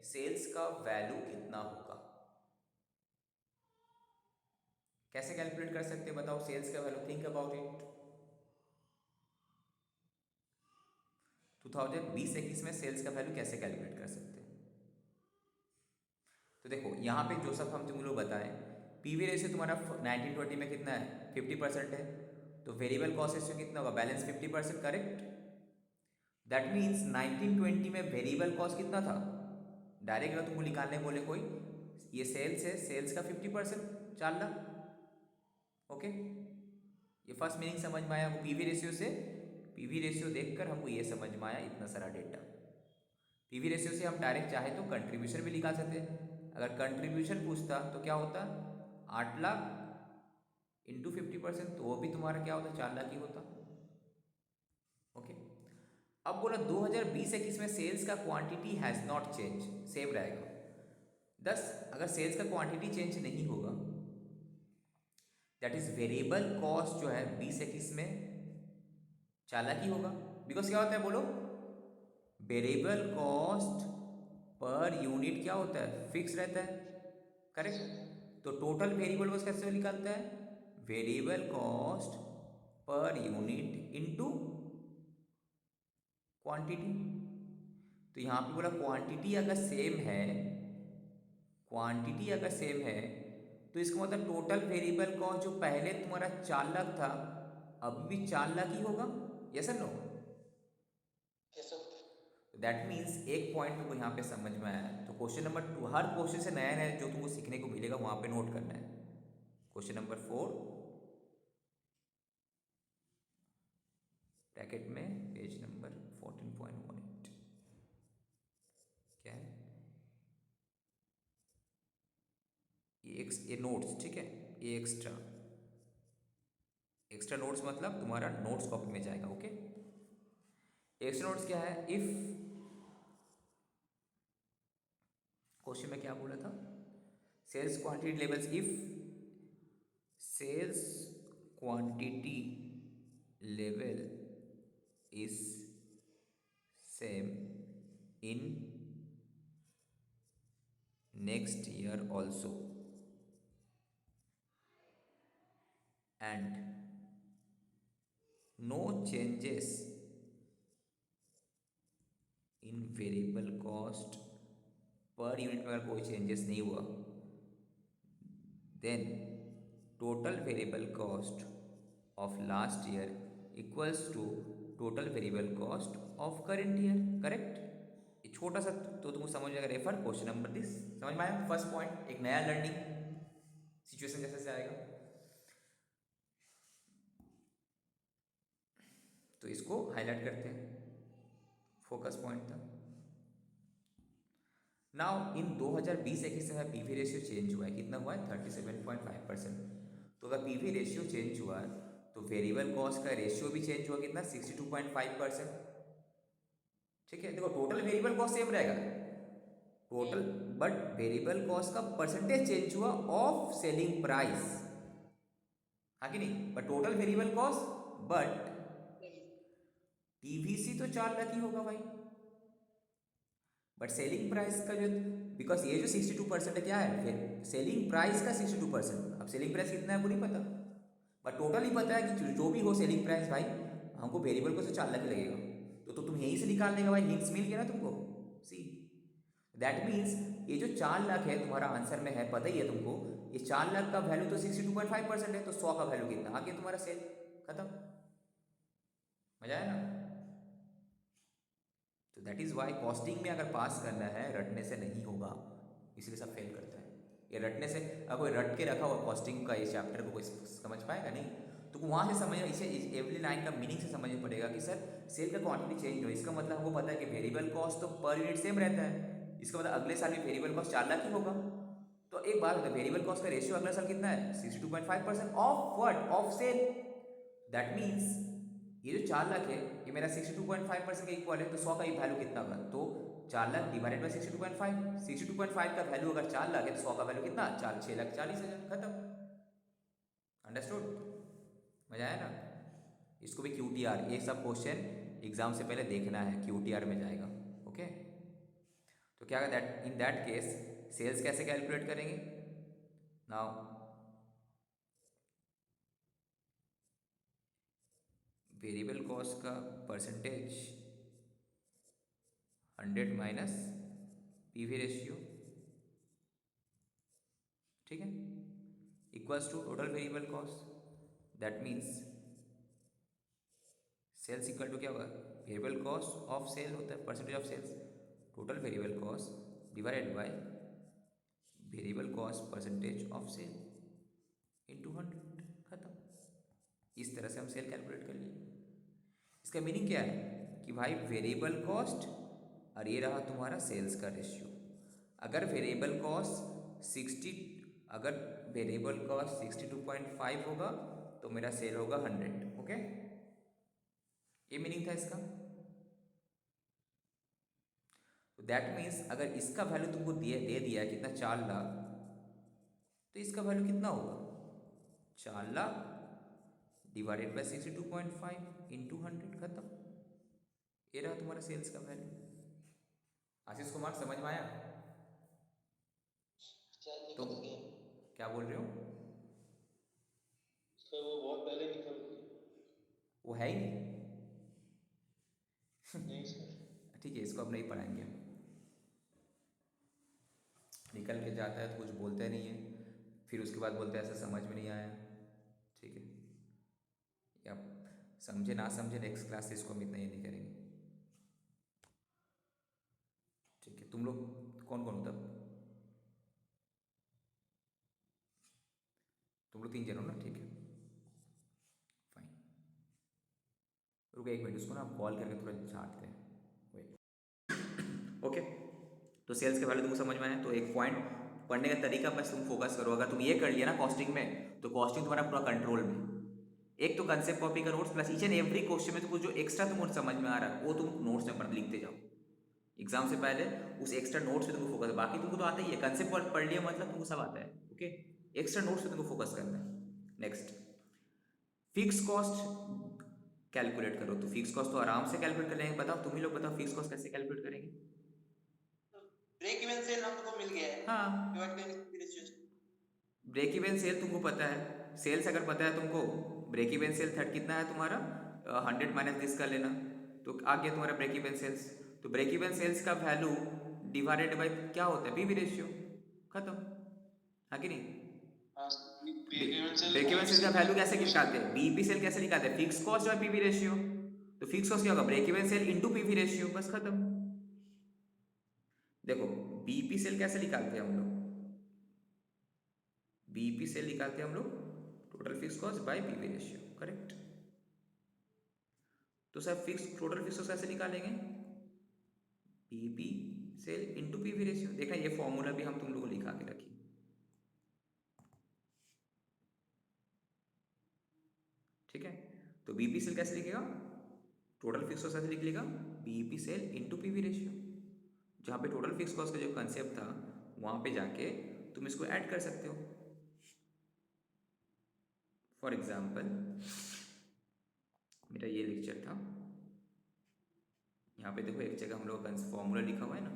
सेल्स का वैल्यू कितना होगा। कैसे कैलकुलेट कर सकते हैं बताओ सेल्स का वैल्यू, थिंक अबाउट इट। 2020-21 में सेल्स का वैल्यू कैसे कैलकुलेट कर सकते हैं। तो देखो यहाँ पे जो सब हम तुम लोग बताएं, पीवी रेशियो तुम्हारा 1920 में कितना है, 50% है, तो वेरिएबल कॉस्ट रेशियो कितना होगा, बैलेंस 50%, करेक्ट। दैट मीन्स 1920 में वेरिएबल कॉस्ट कितना था, डायरेक्ट अगर तुमको निकालने बोले कोई, ये सेल्स है, सेल्स का 50%, 4 लाख, ओके। ये फर्स्ट मीनिंग समझ में आया वो पीवी रेशियो से, पीवी रेशियो देखकर हमको ये समझ में आया इतना सारा डेटा। पीवी रेशियो से हम डायरेक्ट चाहे तो कंट्रीब्यूशन भी निकाल सकते, अगर कंट्रीब्यूशन पूछता तो क्या होता, 8 लाख इंटू 50%, तो वो भी तुम्हारा क्या होता, 4 लाख ही होता, ओके। अब बोला 2020-21 में सेल्स का quantity has not change, same रहेगा। अगर सेल्स का क्वांटिटी चेंज नहीं होगा, दैट इज वेरिएबल कॉस्ट जो है 20-21 में 4 लाख ही होगा, बिकॉज क्या होता है बोलो, वेरिएबल कॉस्ट पर यूनिट क्या होता है, फिक्स रहता है, करेक्ट। तो टोटल वेरिएबल कॉस्ट कैसे निकालता है, variable cost per unit into quantity. तो यहाँ पे बोला क्वांटिटी अगर सेम है, क्वांटिटी अगर सेम है तो इसका मतलब टोटल वेरिएबल कॉस्ट जो पहले तुम्हारा 4 लाख था अभी भी 4 लाख ही होगा, यस और नो। दैट मीन्स एक पॉइंट तुमको यहाँ पे समझ में आया है। तो क्वेश्चन नंबर 2, हर क्वेश्चन से नया नया जो तुमको सीखने को मिलेगा वहाँ पे नोट करना है। क्वेश्चन नंबर 4 ब्रैकेट में पेज नंबर 14.18 क्या है, ये नोट्स, ठीक है, ये एक्स्ट्रा नोट्स मतलब तुम्हारा नोट्स कॉपी में जाएगा, ओके। एक्स्ट्रा नोट्स क्या है, इफ क्वेश्चन में क्या बोला था, sales quantity levels, if sales quantity level is same in next year also and no changes in variable cost per unit में अगर कोई चेंजेस नहीं हुआ, then total variable cost of last year equals to total variable cost of current year, correct. ये छोटा सा तो तुमको समझ में रेफर क्वेश्चन नंबर 30 समझ में आया। फर्स्ट पॉइंट, एक नया लर्निंग सिचुएशन जैसे से आएगा, तो इसको हाईलाइट करते हैं, फोकस पॉइंट था। नाउ इन 2020-21 में पीवी रेशियो चेंज हुआ है, कितना हुआ है, 37.5%। तो अगर पीवी रेशियो चेंज हुआ है तो वेरिएबल कॉस्ट का रेशियो भी चेंज हुआ, कितना, 62.5%, ठीक है। देखो टोटल वेरिएबल कॉस्ट सेम रहेगा टोटल, बट वेरिएबल कॉस्ट का परसेंटेज चेंज हुआ ऑफ सेलिंग प्राइस, हाँ कि नहीं, but total variable cost, but PVC तो 4 लाख ही होगा भाई, बट सेलिंग प्राइस का जो, बिकॉज ये जो 62% है क्या है, फिर सेलिंग प्राइस का 62%, अब सेलिंग प्राइस कितना है वो नहीं पता, बट टोटल ही पता है कि जो भी हो सेलिंग प्राइस भाई हमको वेरिएबल को तो 4 लाख ही लगेगा, तो तुम यहीं से निकाल लेगा भाई, हिंट्स मिल गया ना तुमको। सी दैट मीन्स ये जो 4 लाख है तुम्हारा आंसर में है, पता ही है तुमको, ये 4 लाख का वैल्यू तो 62.5% है, तो 100 का वैल्यू कितना आ गया तुम्हारा, सेल खत्म, मजा आया ना। तो दैट इज़ वाई कॉस्टिंग में अगर पास करना है रटने से नहीं होगा, इसलिए सब फेल करता है। ये रटने से, अगर कोई रट के रखा हुआ कॉस्टिंग का इस चैप्टर को कोई समझ पाएगा नहीं, तो वहाँ से समझ, इसे एवरी लाइन का मीनिंग से समझ पड़ेगा कि सर सेल का क्वांटिटी चेंज हो, इसका मतलब हमको पता है कि वेरिएबल कॉस्ट तो पर यूनिट सेम रहता है, इसका मतलब अगले साल भी वेरिएबल कॉस्ट 4 लाख ही होगा। तो एक बात होता है, वेरिएबल कॉस्ट का रेशियो अगले साल कितना है, 62.5% of what, of sale. That means ये जो 4 लाख है ये मेरा 62.5% का इक्वल है, तो 100 का ही वैल्यू कितना होगा, तो 4 लाख डिवाइडेड बाई 62.5, 62.5 का वैल्यू अगर 4 लाख है तो 100 का वैल्यू कितना, 6,40,000, खत्म, अंडरस्टूड, मजा आया ना। इसको भी QTR, ये सब क्वेश्चन एग्जाम से पहले देखना है, QTR में जाएगा, ओके। तो क्या that in that case sales कैसे कैलकुलेट करेंगे, नाउ वेरिएबल कॉस्ट का परसेंटेज 100 माइनस पीवी रेशियो, ठीक है, equals to total variable cost. That means sales equal to क्या होगा, वेरिएबल कॉस्ट ऑफ सेल होता है, percentage of sales, total variable cost divided by variable cost percentage of sale into 100, खत्म। इस तरह से हम सेल कैलकुलेट कर लिए। इसका मीनिंग क्या है कि भाई वेरिएबल कॉस्ट और ये रहा तुम्हारा सेल्स का रेशियो। अगर वेरिएबल कॉस्ट 62.5 होगा तो मेरा सेल होगा 100। ओके, ये मीनिंग था इसका। तो दैट मीन्स अगर इसका वैल्यू तुमको दे दिया है कितना, 4 लाख, तो इसका वैल्यू कितना होगा, 4 लाख डिवाइडेड बाय 62.5 इंटू 100, खत्म। ये रहा तुम्हारा सेल्स का वैल्यू। आशीष कुमार समझ में आया? शायद तुम निकल गया। क्या बोल रहे हो? सर वो बहुत पहले निकल गया। वो है ही नहीं। नहीं सर। ठीक है, इसको अब नहीं पढ़ाएंगे हम। निकल के जाता है तो कुछ बोलते नहीं है, फिर उसके बाद बोलते हैं ऐसा समझ में नहीं आया। ठीक है, या समझे ना समझे, नेक्स्ट क्लास से इसको हम इतना ये नहीं करेंगे। ठीक है, तुम लोग कौन कौन हो तब? तुम लोग 3 जन हो ना, ठीक है फाइन। रुको 1 मिनट, उसको ना आप कॉल करके थोड़ा झाँटते हैं, वेट। ओके, तो सेल्स के वैल्यू तुमको समझ में आया। तो एक पॉइंट पढ़ने का तरीका बस तुम फोकस करो। अगर तुम ये कर लिया ना कॉस्टिंग में, तो कॉस्टिंग तुम्हारा पूरा कंट्रोल में। एक तो कंसेप्ट कॉपी का notes plus each and every question में तुमको जो एक्स्ट्रा तुमको समझ में आ रहा है वो तुम नोट्स में पढ़ लिखते जाओ। एग्जाम से पहले उस एक्स्ट्रा नोट्स पे तुमको फोकस, बाकी तुमको तो आता ही है, कंसेप्ट पढ़ लिया मतलब तुमको सब आता है। ओके, एक्स्ट्रा नोट्स पे तुमको फोकस करना है। नेक्स्ट, फिक्स कॉस्ट कैलकुलेट करो। तो फिक्स कॉस्ट तो आराम से कैलकुलेट कर लेंगे। बताओ तुम ही लोग, बताओ फिक्स कॉस्ट कैसे कैलकुलेट करेंगे? ब्रेक इवन सेल हमको मिल गया है, हाँ, डिवाइड करके रेशियो। ब्रेक इवन सेल तुमको पता है, सेल्स अगर पता है तुमको, ब्रेक इवन सेल थर्ड कितना है तुम्हारा, 100 माइनस दिस कर लेना, तो आ गया तुम्हारा ब्रेक इवन सेल्स। तो ब्रेक इवन सेल्स का वैल्यू डिवाइडेड बाय क्या होता है, पीवी रेशियो, खत्म, है कि नहीं? हाँ, break even sale break even sale का वैल्यू कैसे क्वेश्चन। निकालते हैं, बीईपी सेल कैसे निकालते हैं, फिक्स कॉस्ट और पीवी रेशियो। तो फिक्स कॉस्ट क्या होगा, break even sale into PV ratio, बस खत्म। देखो बीईपी सेल कैसे निकालते हैं हम लोग, बीईपी सेल निकालते हैं हम लोग total fix cost by PV ratio, correct. तो sir fix total fix cost कैसे निकालेंगे, BEP sale into PV ratio. देखना ये फॉर्मूला भी हम तुम लोगों को लिखा के रखिए, ठीक है। तो बीईपी सेल कैसे लिखेगा, टोटल फिक्स कॉस्ट कैसे लिख लेगा, BEP sale into PV ratio. जहाँ पे टोटल फिक्स कॉस्ट का जो कंसेप्ट था वहाँ पे जाके तुम इसको ऐड कर सकते हो। फॉर एग्जाम्पल मेरा ये लेक्चर था, यहाँ पे देखो एक जगह हम लोग का फॉर्मूला लिखा हुआ है ना,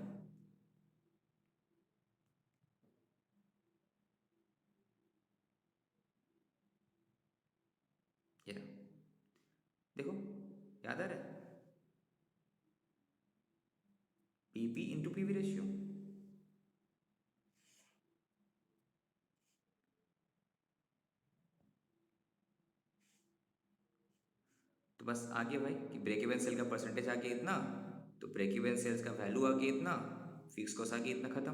ये रहा। देखो याद आ रहा है, पीपी इंटू पीवी रेशियो। तो बस आ गया भाई कि ब्रेक इवन सेल का परसेंटेज आ गया इतना, तो ब्रेक इवन सेल्स का वैल्यू आ गया इतना, फिक्स कॉस्ट आ गया इतना, खत्म।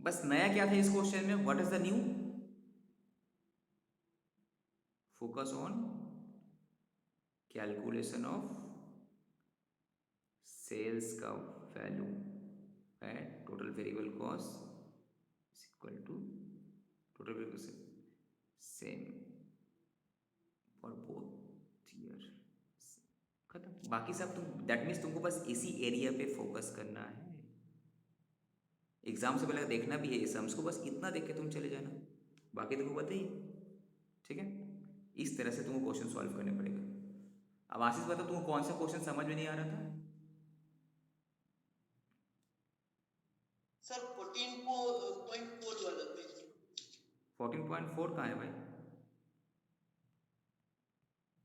बस नया क्या था इस क्वेश्चन में, what is the new, focus on calculation of sales का value at total variable cost is equal to total variable same for both year, खत्म। बाकी सब तुम, दैट मीन्स तुमको बस इसी एरिया पे फोकस करना है। एग्जाम से पहले देखना भी है ये सम्स को, बस इतना देख के तुम चले जाना, बाकी तुमको बताइए, ठीक है। इस तरह से तुमको क्वेश्चन सॉल्व करने पड़ेगा। अब आशीष बताओ तुमको कौन सा क्वेश्चन समझ में नहीं आ रहा था? सर 14.4 वाला पेज। 14.4 कहाँ है भाई?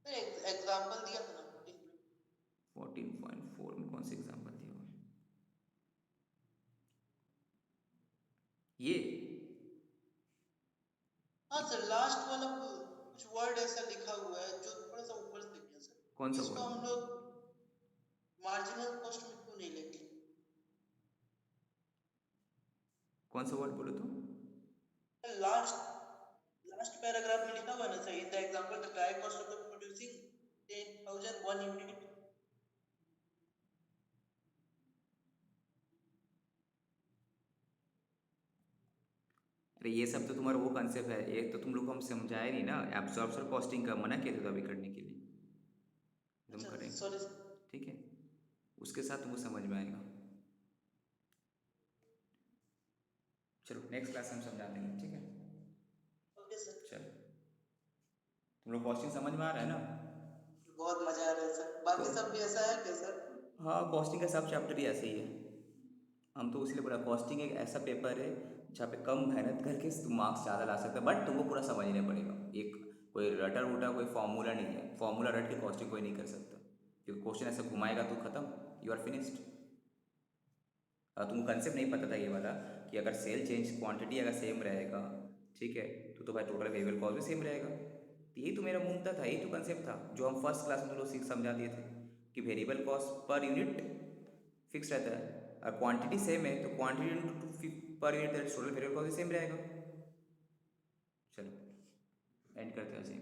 सर एग्जांपल दिया था ना 14। 14.4 में कौन सा एग्जाम्पल दिया हुआ है? लिखा हुआ है जो थोड़ा सा ऊपर से गया सर, कौन सा इसको वर्ड? हम लोग मार्जिनल कॉस्ट में क्यों नहीं लेंगे? कौन सा वर्ड बोलो तुम? लास्ट लास्ट पैराग्राफ में लिखा हुआ है ना sir, in the example the direct cost of the producing 10,000 one unit. अरे ये सब तो तुम्हारा वो कंसेप्ट है, एक तो तुम लोग को हम समझाए नहीं ना, एब्जॉर्प्शन कॉस्टिंग का मना किया था अभी करने के लिए, तुम अच्छा करेंगे सॉरी। ठीक है, उसके साथ तुमको समझ में आएगा। चलो नेक्स्ट क्लास में हम समझा देंगे, ठीक है। Okay sir. चलो तुम लोग कॉस्टिंग समझ में आ रहा है ना? बहुत मजा आ रहा है सर, बाकी तो सब भी ऐसा है क्या सर? हाँ, कॉस्टिंग का सब चैप्टर ही ऐसे ही है। हम तो इसलिए बोला कॉस्टिंग एक ऐसा पेपर है जहाँ पे कम मेहनत करके तुम मार्क्स ज़्यादा ला सकते हो, बट तुमको पूरा समझना पड़ेगा। एक कोई रटा वटा कोई फॉर्मूला नहीं है, फॉर्मूला रट के कॉस्टिंग कोई नहीं कर सकता, क्योंकि क्वेश्चन ऐसा घुमाएगा तो खत्म, यू आर फिनिश्ड। तुमको कंसेप्ट नहीं पता था ये वाला कि अगर सेल चेंज क्वांटिटी अगर सेम रहेगा, ठीक है, तो भाई टोटल वेरिएबल कॉस्ट भी सेम रहेगा। तो यही तो मेरा मुद्दा था, यही तो कंसेप्ट था जो हम फर्स्ट क्लास में तुम लोग सीख समझा दिए थे कि variable cost per unit fix रहता है, और क्वांटिटी सेम है तो quantity into per unit total variable cost भी सेम रहेगा। चलो एंड करते हैं ऐसे ही।